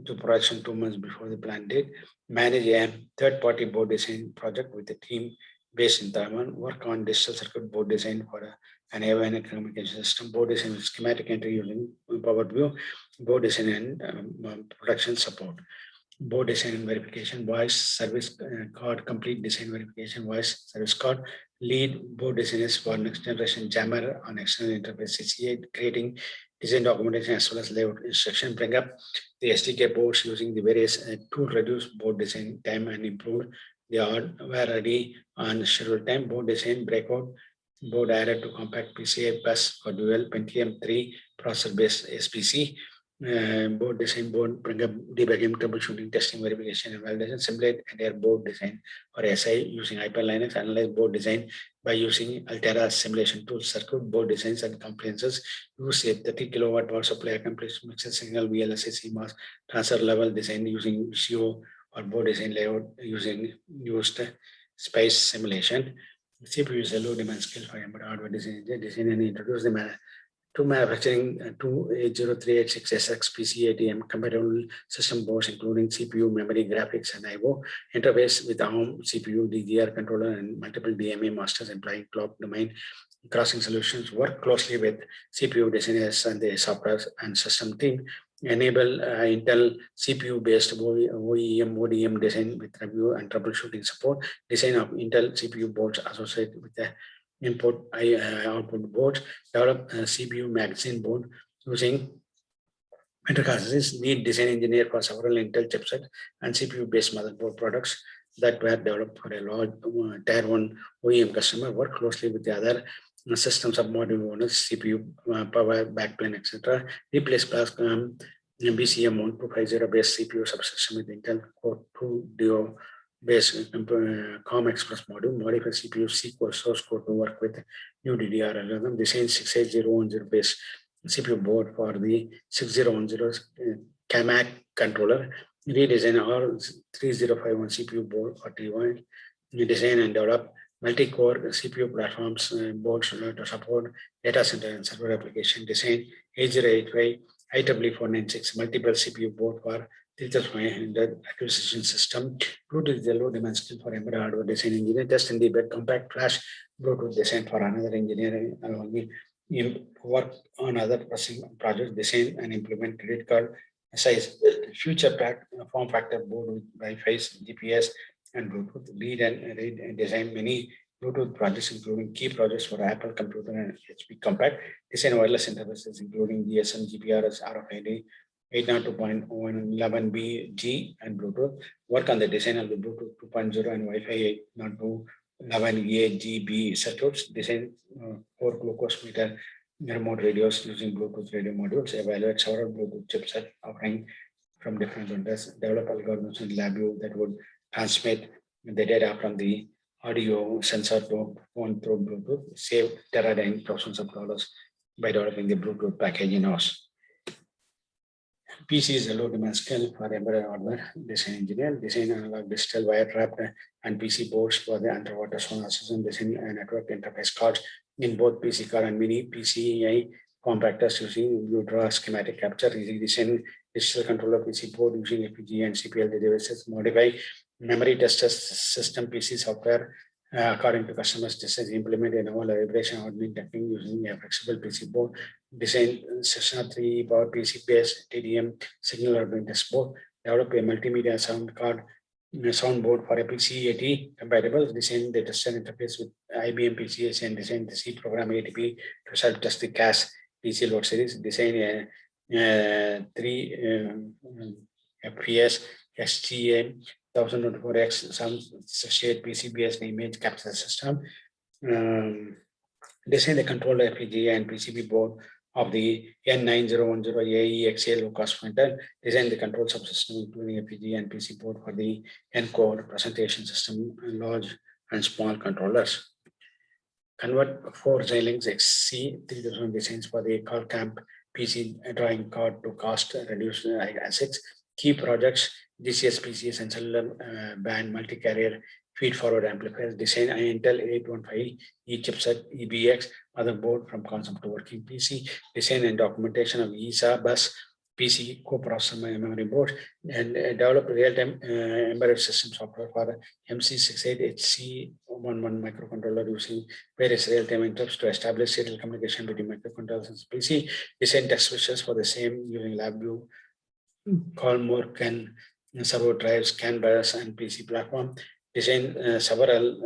Speaker 1: to production 2 months before the planned date. Manage a third-party board design project with a team based in Taiwan. Work on digital circuit board design for an AVN communication system. Board design with schematic entry using PowerView. Board design and production support. Board design and verification, voice service card, complete design verification, voice service card. Lead board designers for next generation jammer on external interface CCA, creating design documentation as well as layout instruction. Bring up the SDK boards using the various tool reduce board design time and improve the hardware ready on schedule time. Board design breakout board added to compact PCI bus for dual Pentium 3 processor based SPC. Board design, board bring up debugging, troubleshooting, testing, verification, and validation. Simulate entire board design or SI using Hyper Linux. Analyze board design by using Altera simulation tools. Circuit board designs and compliances. Use a 30 kilowatt power supply accomplished mixed signal VLSI CMOS transfer level design using CO or board design layout using used SPICE simulation. CPU is a low demand skill for embedded hardware design. Design and introduce the to manufacturing two 80386SX PC compatible system boards, including CPU, memory, graphics, and I/O interface with ARM CPU, DDR controller, and multiple DMA masters, implying clock domain crossing solutions. Work closely with CPU designers and the software and system team. Enable Intel CPU-based OEM, ODM design with review and troubleshooting support. Design of Intel CPU boards associated with the input output boards. Develop a CPU magazine board using interfaces. Lead design engineer for several Intel chipset and CPU-based motherboard products that were developed for a large tier 1 OEM customer. Work closely with the other systems of module owners, CPU, power, backplane, etc. Replace BCM 1250 based CPU subsystem with Intel Core 2 Duo based COM Express module. Modify CPU C core source code to work with new DDR algorithm. Design 68010 based CPU board for the 6010 CAMAC controller. Redesign all 3051 CPU board for T1. Design and develop multi-core CPU platforms boards to support data center and server application. Design 8085 IEEE496 multiple CPU board for 3500 acquisition system. Bluetooth is a low demand skill for embedded hardware design engineer. Test and debug compact flash Bluetooth design for another engineer along with work on other projects, design and implement credit card size, future pack, form factor board with Wi-Fi, GPS, and Bluetooth. Lead and read and design many Bluetooth projects, including key projects for Apple Computer and HP Compact. Design wireless interfaces, including GSM, GPRS, RFID, 802.11b, and Bluetooth. Work on the design of the Bluetooth 2.0 and Wi-Fi 802.11a/GB circuits. Design 4 glucose meter remote radios using Bluetooth radio modules. Evaluate several Bluetooth chipset offering from different vendors. Develop algorithms in LabVIEW that would transmit the data from the audio sensor to phone through Bluetooth. Save teradyne thousands of dollars by developing the Bluetooth package in-house. PC is a low demand skill for embedded hardware design engineer. Design analog digital wire wrapped and PC boards for the underwater sonar system. Design a network interface cards in both PC card and mini PCI form factors using Ultra schematic capture. Design digital controller PC board using FPGA and CPLD devices. Modify memory tester system PC software according to customers' designs. Implement a novel vibration hardening technique using a flexible PC board. Design Session 3 power PC based TDM signal hardening test board. Develop a multimedia sound card soundboard for a PC-AT compatible. Design the tester interface with IBM PCS and design the C program ATP to self-test the CAS PC load series. Design a 3 FPS SGA 1024X some 68 PCBS image capture system. Design the controller FPGA and PCB board of the N9010AEXA low-cost printer. Design the control subsystem, including FPGA and PC board for the N-core presentation system, large and small controllers. Convert 4 Xilinx XC3000 designs for the car camp PC drawing card to cost reduced assets. Key projects, DCS, PCS, and cellular band multi-carrier feed-forward amplifiers. Design Intel 815E chipset EBX motherboard from concept to working PC. Design and documentation of ESA bus PC coprocessor memory board, and develop real-time embedded system software for MC68HC11 microcontroller using various real-time interrupts to establish serial communication between microcontrollers and PC. Design test switches for the same using LabVIEW, Colmore, CAN, servo drives, CAN bus, and PC platform. Design several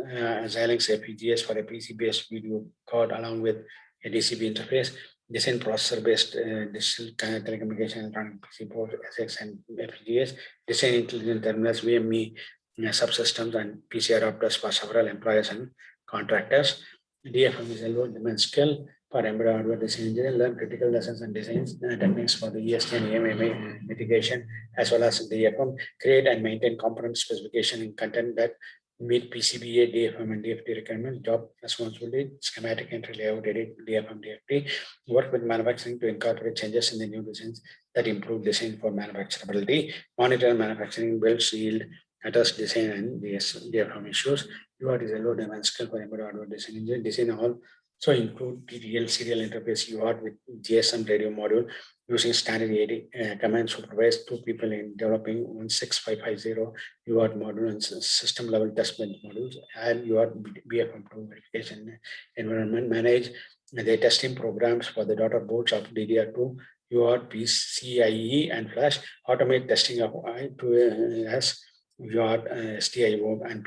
Speaker 1: Xilinx FPGAs for a PC-based video card along with a DCB interface. Design processor-based digital telecommunication electronic PC board, SX, and FPGAs. Design intelligent terminals, VME subsystems, and PC adapters for several employers and contractors. DFM is a low demand skill for embedded hardware design engineer. Learn critical lessons and designs techniques for the EST and EMMA mitigation, as well as DFM. Create and maintain component specification and content that meet PCBA, DFM, and DFT requirements. Job responsibility: schematic entry, layout, edit, DFM, DFT. Work with manufacturing to incorporate changes in the new designs that improve design for manufacturability. Monitor manufacturing, builds, yield, address design and DFM issues. UART is a low demand skill for embedded hardware design engineer. Design all So include TTL serial interface UART with GSM radio module using standard 80 command supervised 2 people in developing 16550 UART module and system level test bench modules and UART BFM2 verification environment. Manage the testing programs for the daughter boards of DDR2, UART, PCIe and Flash. Automate testing of I2S, UART, STIO and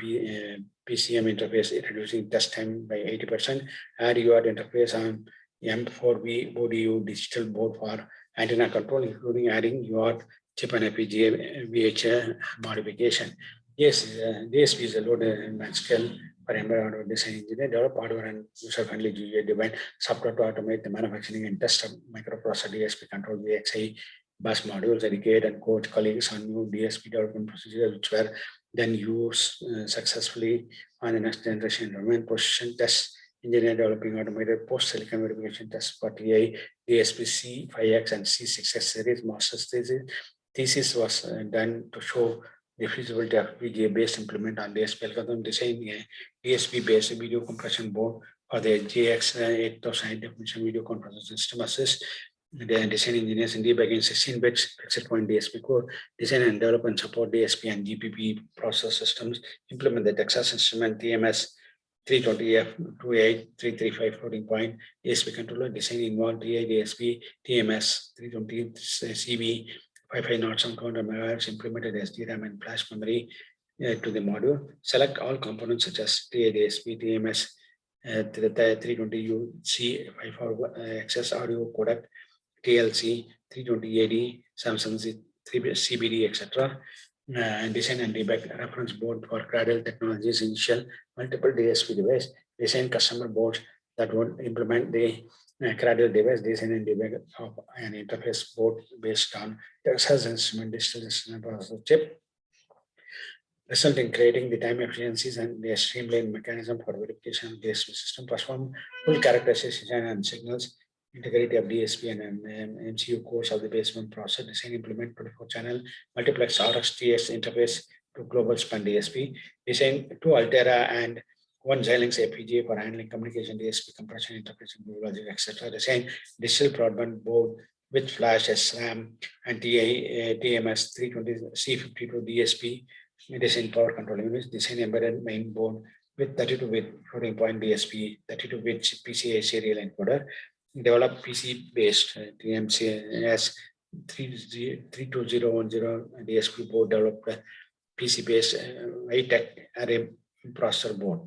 Speaker 1: PCM interface, reducing test time by 80%. Add UART interface on M4B ODU digital board for antenna control, including adding UART chip and FPGA VHA modification. Yes, DSP is a load and scale for embedded hardware design engineer, develop hardware and user-friendly GUI design software to automate the manufacturing and test of microprocessor DSP control VXI bus modules, educate and coach colleagues on new DSP development procedures, which were then used successfully on the next generation environment. Position test engineer developing automated post-silicon verification tests for TI, DSP C5X and C6X series. Master's thesis was done to show the feasibility of VGA-based implement on DSP algorithm, design a DSP-based video compression board for the JX8000 definition video conferencing system. Assist the design engineers in debugging 16-bit fixed point DSP code, design and develop and support DSP and GPP process systems, implement the Texas Instrument TMS 320F28 335 floating point DSP controller, design involved DI DSP TMS 320 CB 5507 counter megahertz, implemented SDRAM and flash memory to the module. Select all components such as DI DSP TMS 320 UC54XS audio codec, TLC 320 AD, Samsung CBD, etc. Design and debug reference board for Cradle Technologies initial multiple DSP device. Design customer boards that would implement the Cradle device. Design and debug of an interface board based on Texas Instrument digital processor chip, result in creating the time efficiencies and the streamlined mechanism for verification of DSP system. Perform full characterization and signals integrity of DSP and MCU cores of the basement process. Design, implement 24-channel multiplex RxTX interface to global span DSP. Design 2 Altera and 1 Xilinx FPGA for handling communication, DSP compression, interface, logic, etc. Design digital broadband board with flash, SRAM, and TMS 320 C52 DSP. Design power control units. Design embedded main board with 32-bit floating point DSP, 32-bit PCI serial encoder. Develop PC-based TMCS 32010 DSP board, developed PC-based high-tech array processor board.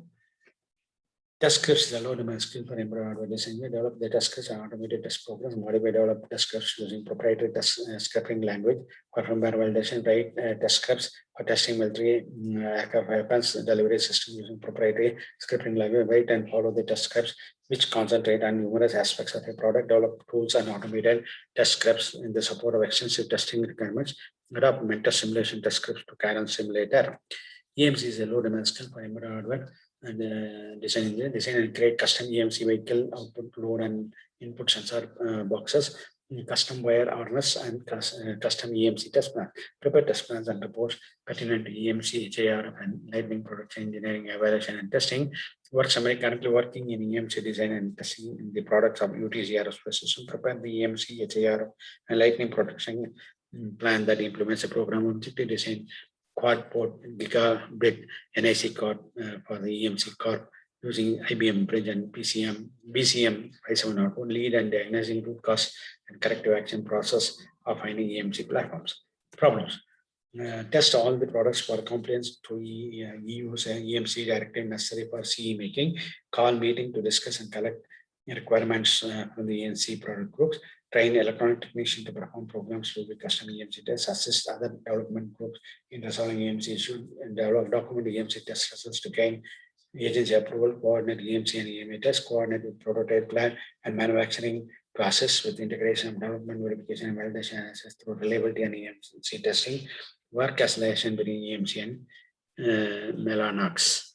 Speaker 1: Test scripts is a low demand skill for embedded hardware design. Develop the test scripts and automated test programs. Modify develop test scripts using proprietary test scripting language. Perform validation, write test scripts for testing military aircraft weapons delivery system using proprietary scripting language. Write and follow the test scripts which concentrate on numerous aspects of a product. Develop tools and automated test scripts in the support of extensive testing requirements. Adopt mentor simulation test scripts to Karen simulator. EMC is a low demand skill for embedded hardware and design and create custom EMC vehicle output load and input sensor boxes, custom wire harness and custom EMC test plan. Prepare test plans and reports pertinent to EMC, HAR and lightning production engineering evaluation and testing. Work summary: currently working in EMC design and testing in the products of UTC aerospace system. Prepare the EMC, HAR and lightning production plan that implements a program objective design quad port gigabit NIC card for the EMC card using IBM Bridge and BCM 570, lead and diagnosing root cause and corrective action process of finding EMC platforms. Problems. Test all the products for compliance to EU's EMC directive necessary for CE making. Call meeting to discuss and collect requirements from the EMC product groups. Train electronic technician to perform programs with the custom EMC tests. Assist other development groups in resolving EMC issues and develop document EMC test results to gain agency approval. Coordinate EMC and EMA tests. Coordinate with prototype plan and manufacturing process with integration of development, verification, and validation and assess through reliability and EMC testing. Work as liaison between EMC and Mellanox.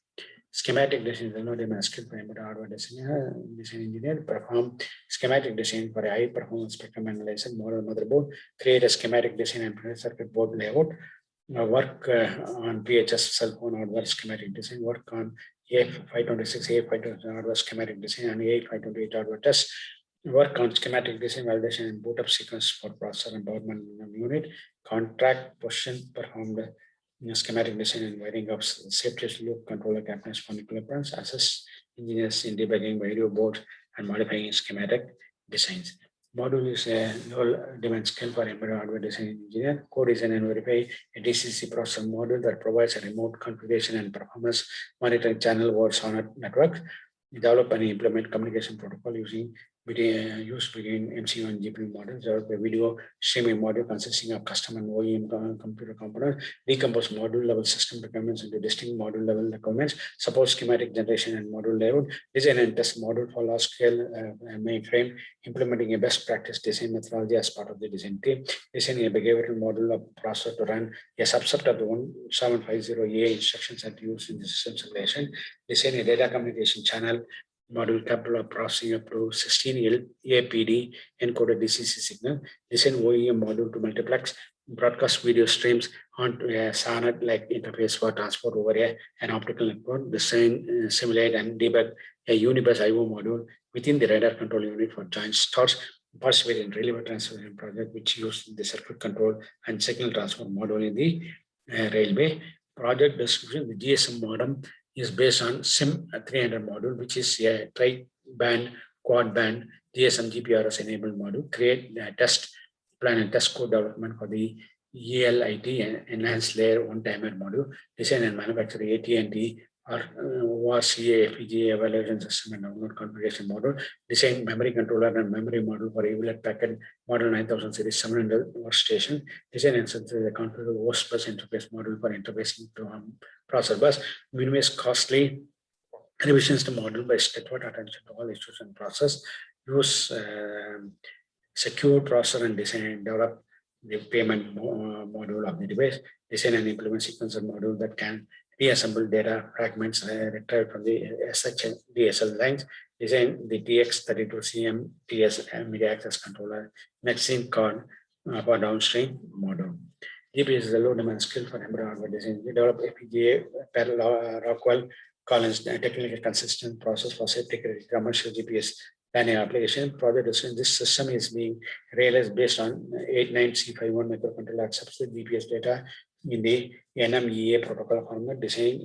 Speaker 1: Schematic design is not a skill for embedded hardware design engineer. Perform schematic design for a high performance spectrum analyzer model motherboard. Create a schematic design and printed circuit board layout. Work on PHS cell phone hardware schematic design. Work on A526, A526 hardware schematic design, and A528 hardware test. Work on schematic design validation and boot up sequence for processor and power management unit. Contract position performed schematic design and wiring of safety loop controller cabinets for nuclear plants. Assist engineers in debugging video board and modifying schematic designs. Module is a low demand skill for embedded hardware design engineer. Co-design and verify a DCC processor module that provides a remote configuration and performance monitoring channel over SONET network. Develop and implement communication protocol using between MCU and GPU models. Develop a video streaming module consisting of custom and OEM computer components. Decompose module level system requirements into distinct module level requirements. Support schematic generation and module layout. Design and test module for large scale mainframe. Implementing a best practice design methodology as part of the design team. Designing a behavioral module of processor to run a subset of the 1750A instructions that used in the system simulation. Design a data communication channel module capable of processing up to 16 APD encoded DCC signal. Design OEM module to multiplex broadcast video streams onto a SONET-like interface for transport over an optical network. Design, simulate, and debug a Unibus IO module within the radar control unit for joint starts. Participate in relay transmission project, which used the circuit control and signal transfer module in the railway. Project description: the GSM modem is based on SIM 300 module, which is a tri-band, quad-band GSM GPRS enabled module. Create test plan and test code development for the ELIT enhanced layer one-timer module. Design and manufacture AT&T or ORCA FPGA evaluation system and download configuration module. Design memory controller and memory module for Hewlett Packard Model 9000 series 700 workstation. Design and synthesize a configurable host bus interface module for interfacing to processor bus. Minimize costly revisions to module by steadfast attention to all issues and process. Use secure processor and design and develop the payment module of the device. Design and implement sequencer module that can reassemble data fragments retrieved from the SH DSL lines. Design the TX32CM TS media access controller NetSync card for downstream module. GPS is a low demand skill for embedded hardware design. We develop FPGA per Rockwell Collins technically consistent process for safety critical commercial GPS planning application. Project design. This system is being realized based on 89C51 microcontroller accepts the GPS data in the NMEA protocol format. Design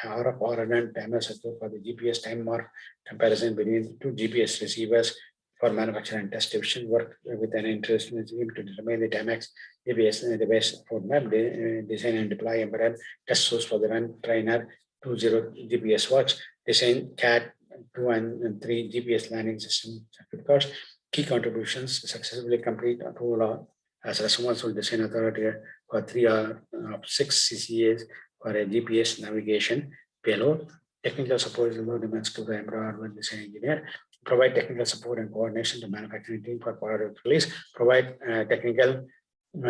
Speaker 1: RF RNN timer circuit for the GPS time mark comparison between two GPS receivers for manufacture and test division. Work with an interested team to determine the Timex GPS device roadmap. Design and deploy embedded test source for the run trainer 20 GPS watch. Design CAT 2 and 3 GPS landing system circuit cards. Key contributions: successfully complete a tool as responsible design authority for 3 of 6 CCAs for a GPS navigation payload. Technical support is a low demand skill for embedded hardware design engineer. Provide technical support and coordination to manufacturing team for product release. Provide technical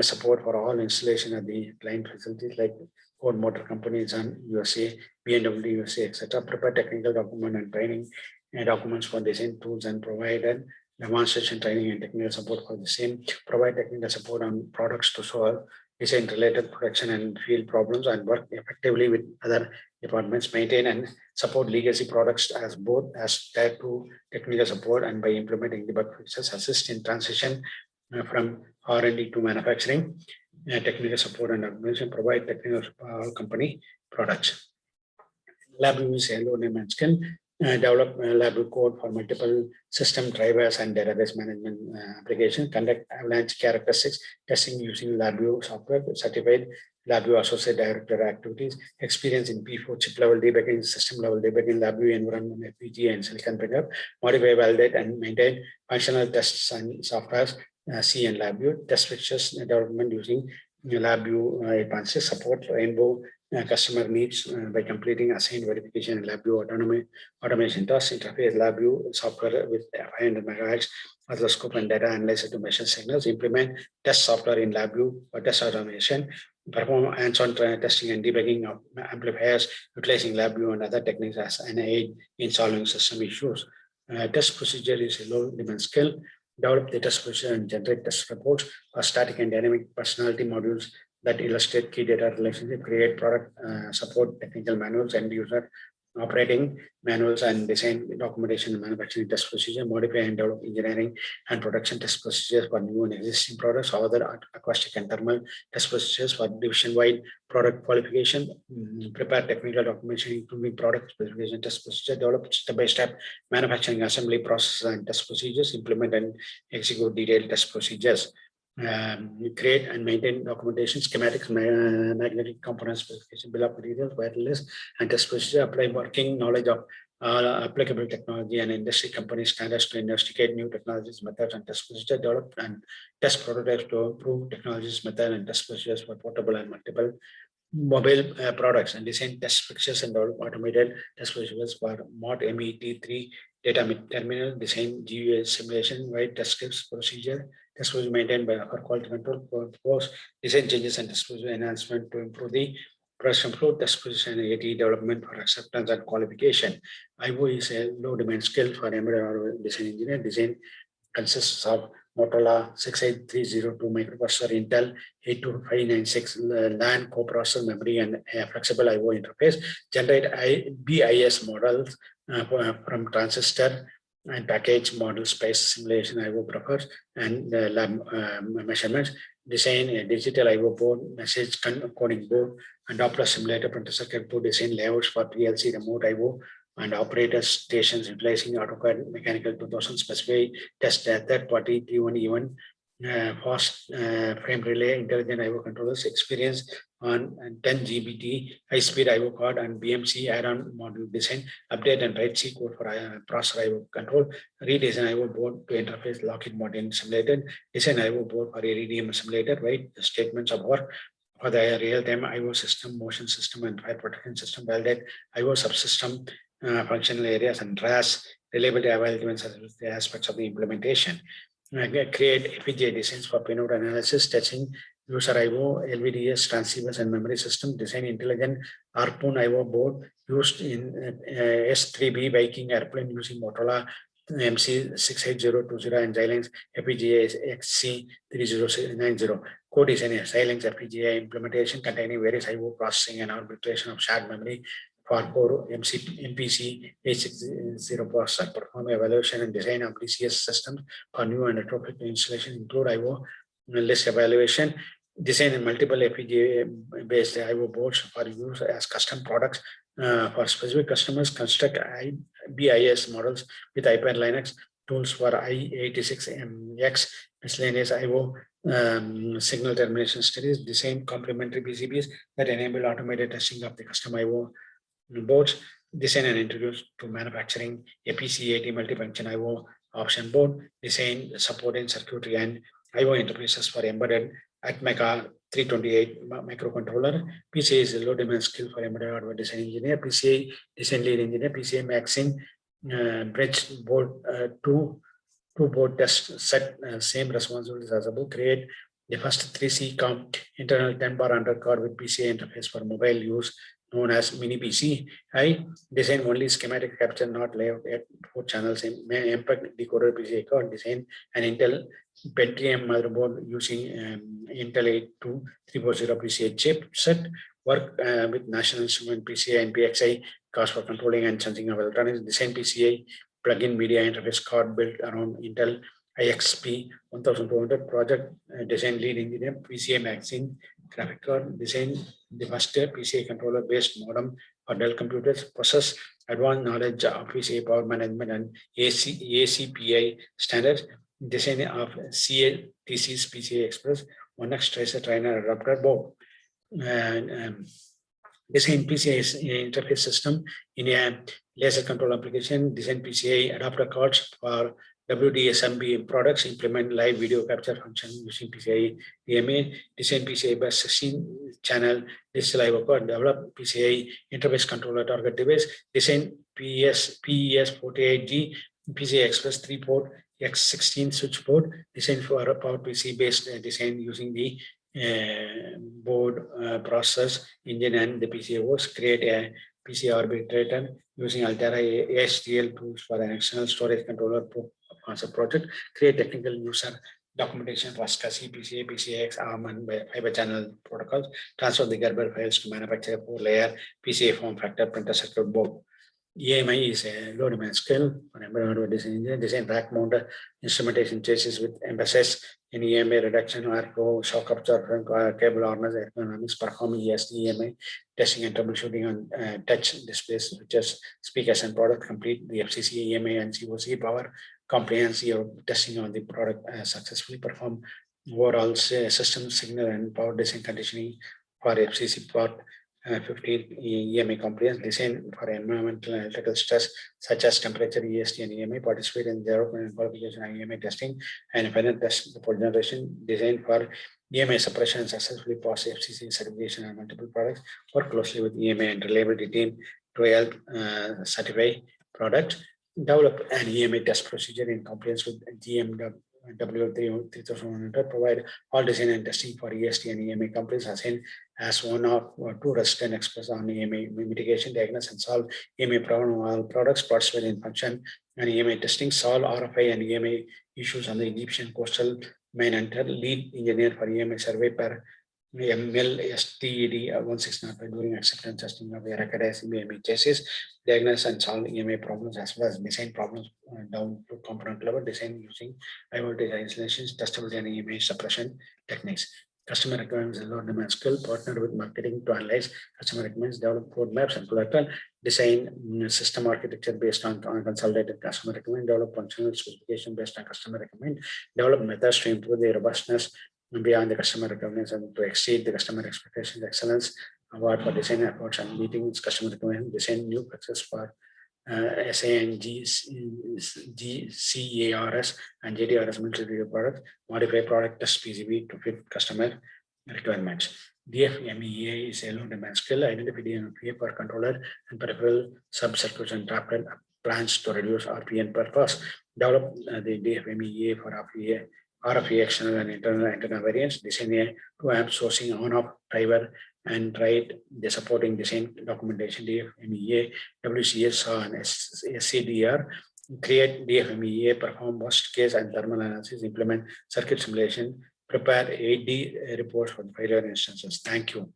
Speaker 1: support for all installation at the client facilities like Ford Motor Companies and USA, BMW USA, etc. Prepare technical document and training documents for design tools and provide demonstration training and technical support for the same. Provide technical support on products to solve design related production and field problems and work effectively with other departments. Maintain and support legacy products as both as tier 2 technical support and by implementing debug fixes. Assist in transition from R&D to manufacturing. Technical support and documentation. Provide technical company products. LabVIEW is a low demand skill. Develop LabVIEW code for multiple system drivers and database management applications. Conduct avalanche characteristics testing using LabVIEW software. Certified LabVIEW associate director activities. Experience in P4 chip level debugging, system level debugging, LabVIEW environment, FPGA and silicon pickup. Modify, validate, and maintain functional tests and softwares. C and LabVIEW. Test fixtures development using LabVIEW advances. Support Rainbow customer needs by completing assigned verification and LabVIEW automation tasks. Interface LabVIEW software with 500 MHz oscilloscope and data analyzer to measure signals. Implement test software in LabVIEW for test automation. Perform hands-on testing and debugging of amplifiers utilizing LabVIEW and other techniques as an aid in solving system issues. Test procedure is a low demand skill. Develop the test procedure and generate test reports for static and dynamic personality modules that illustrate key data relationship. Create product support technical manuals and user operating manuals and design documentation and manufacturing test procedure, modify and develop engineering and production test procedures for new and existing products, other acoustic and thermal test procedures for division-wide product qualification, prepare technical documentation including product specification test procedure, develop step-by-step manufacturing assembly processes and test procedures, implement and execute detailed test procedures. Create and maintain documentation, schematics, magnetic component specification, bill of materials, wireless, and test procedure. Apply working knowledge of applicable technology and industry company standards to investigate new technologies, methods, and test procedure. Develop and test prototypes to improve technologies, method, and test procedures for portable and multiple mobile products, and design test fixtures and develop automated test procedures for MET3 data terminal, design GUI simulation, wide test scripts procedure. Test was maintained by upper quality control for design changes and test procedure enhancement to improve the production flow, test procedure and AT development for acceptance and qualification. IO is a low demand skill for embedded design engineer. Design consists of Motorola 68302 microprocessor, Intel 82596 LAN coprocessor memory, and a flexible IO interface. Generate BIS models from transistor and package model space simulation IO buffers and lab measurements. Design a digital IO board, message coding board, and Doppler simulator printer circuit board. Design layouts for PLC remote IO and operator stations utilizing AutoCAD Mechanical 2000. Specify test third-party T1 fast frame relay intelligent IO controllers. Experience on 10 GBT high-speed IO card and BMC add-on module design. Update and write C code for processor IO control. Redesign IO board to interface Lockheed Martin simulated. Design IO board for ADDM simulator. Write statements of work for the real-time IO system, motion system, and fire protection system. Validate IO subsystem functional areas and RAS reliability availability aspects of the implementation. Create FPGA designs for pinout analysis, testing user IO, LVDS, transceivers, and memory system. Design intelligent harpoon IO board used in S3B Viking airplane using Motorola MC68020 and Xilinx FPGA XC3090. Co-design a Xilinx FPGA implementation containing various IO processing and arbitration of shared memory for core MPC A60 processor. Perform evaluation and design of DCS systems for new and retrofit installation. Include IO list evaluation. Design multiple FPGA-based IO boards for use as custom products for specific customers. Construct BIS models with Hyper Linux tools for i86MX miscellaneous IO signal termination studies. Design complementary PCBs that enable automated testing of the custom IO boards. Design and introduce to manufacturing a PCAT multifunction IO option board. Design supporting circuitry and IO interfaces for embedded Atmega 328 microcontroller. PCA is a low demand skill for embedded hardware design engineer. PCA design lead engineer. PCA maxing bridge board two board test set same responsibilities as above. Create the first 3C COM internal 10-bar undercard with PCA interface for mobile use known as mini PC. I design only schematic capture, not layout at 4 channels. MPEG decoder PCA card. Design an Intel Pentium motherboard using Intel 82340 PCA chipset. Work with National Instrument PCA and PXI cards for controlling and sensing of electronics. Design PCA plug-in media interface card built around Intel IXP 1200 project. Design lead engineer. PCA Maxine graphic card. Design the first PCA controller based modem for Dell computers. Possess advanced knowledge of PCA power management and ACPI standards. Design of CATC's PCA Express 1X tracer trainer adapter board. And design PCA interface system in a laser control application. Design PCA adapter cards for WDSMB products. Implement live video capture function using PCI DMA. Design PCI bus 16 channel digital IO card. Develop PCI interface controller target device. Design PES 48G PCI Express 3-port X16 switch board. Design for a power PC based design using the board process engine and the PCOs. Create a PC arbitrator using Altera ASTL tools for an external storage controller concept project. Create technical user documentation for SCSI, PCA, PCX, ARM, and fiber channel protocols. Transfer the Gerber files to manufacture a 4-layer PCA form factor printer circuit board. EMI is a low demand skill for embedded hardware design engineer. Design rack mounted instrumentation chassis with emphasis in EMI reduction, ARCO, shock absorption, cable harness, ergonomics, performing ESD, EMI testing and troubleshooting on touch displays, such as speakers and product complete the FCC, EMI, and COC power comprehensive testing on the product successfully perform overall system signal and power design conditioning for FCC part 15 EMI compliance design for environmental and electrical stress such as temperature, EST, and EMI participate in development qualification and EMI testing and final test for generation design for EMI suppression and successfully pass FCC certification on multiple products. Work closely with EMI and reliability team to help certify product. Develop an EMI test procedure in compliance with GMW W3100, provide all design and testing for EST and EMI companies as one of two resident experts on EMI mitigation, diagnose and solve EMI problem. All products participate in function and EMI testing, solve RFI and EMI issues on the Egyptian coastal main and lead engineer for EMI survey per MLSTED 1605 during acceptance testing of the recognized EMI cases, diagnose and solve EMI problems as well as design problems down to component level, design using high voltage installations, testability and EMI suppression techniques. Customer requirements and low demand skill, partner with marketing to analyze customer requirements, develop roadmaps and collateral, design system architecture based on consolidated customer requirement, develop functional specification based on customer requirement, develop methods to improve the robustness beyond the customer requirements and to exceed the customer expectations, excellence award for design efforts and meeting its customer requirements, design new process for SANG, GCARS, and JDRS military product, modify product test PCB to fit customer requirements. DFMEA is a low demand skill, identify DFMEA per controller and peripheral sub-circuits and trapped plans to reduce RPN per pass. Develop the DFMEA for RFE external and internal antenna variants, design a 2 amp sourcing on-off driver and write the supporting design documentation, DFMEA, WCS and SCDR, create DFMEA, perform worst case and thermal analysis, implement circuit simulation, prepare AD reports for failure instances. Thank you.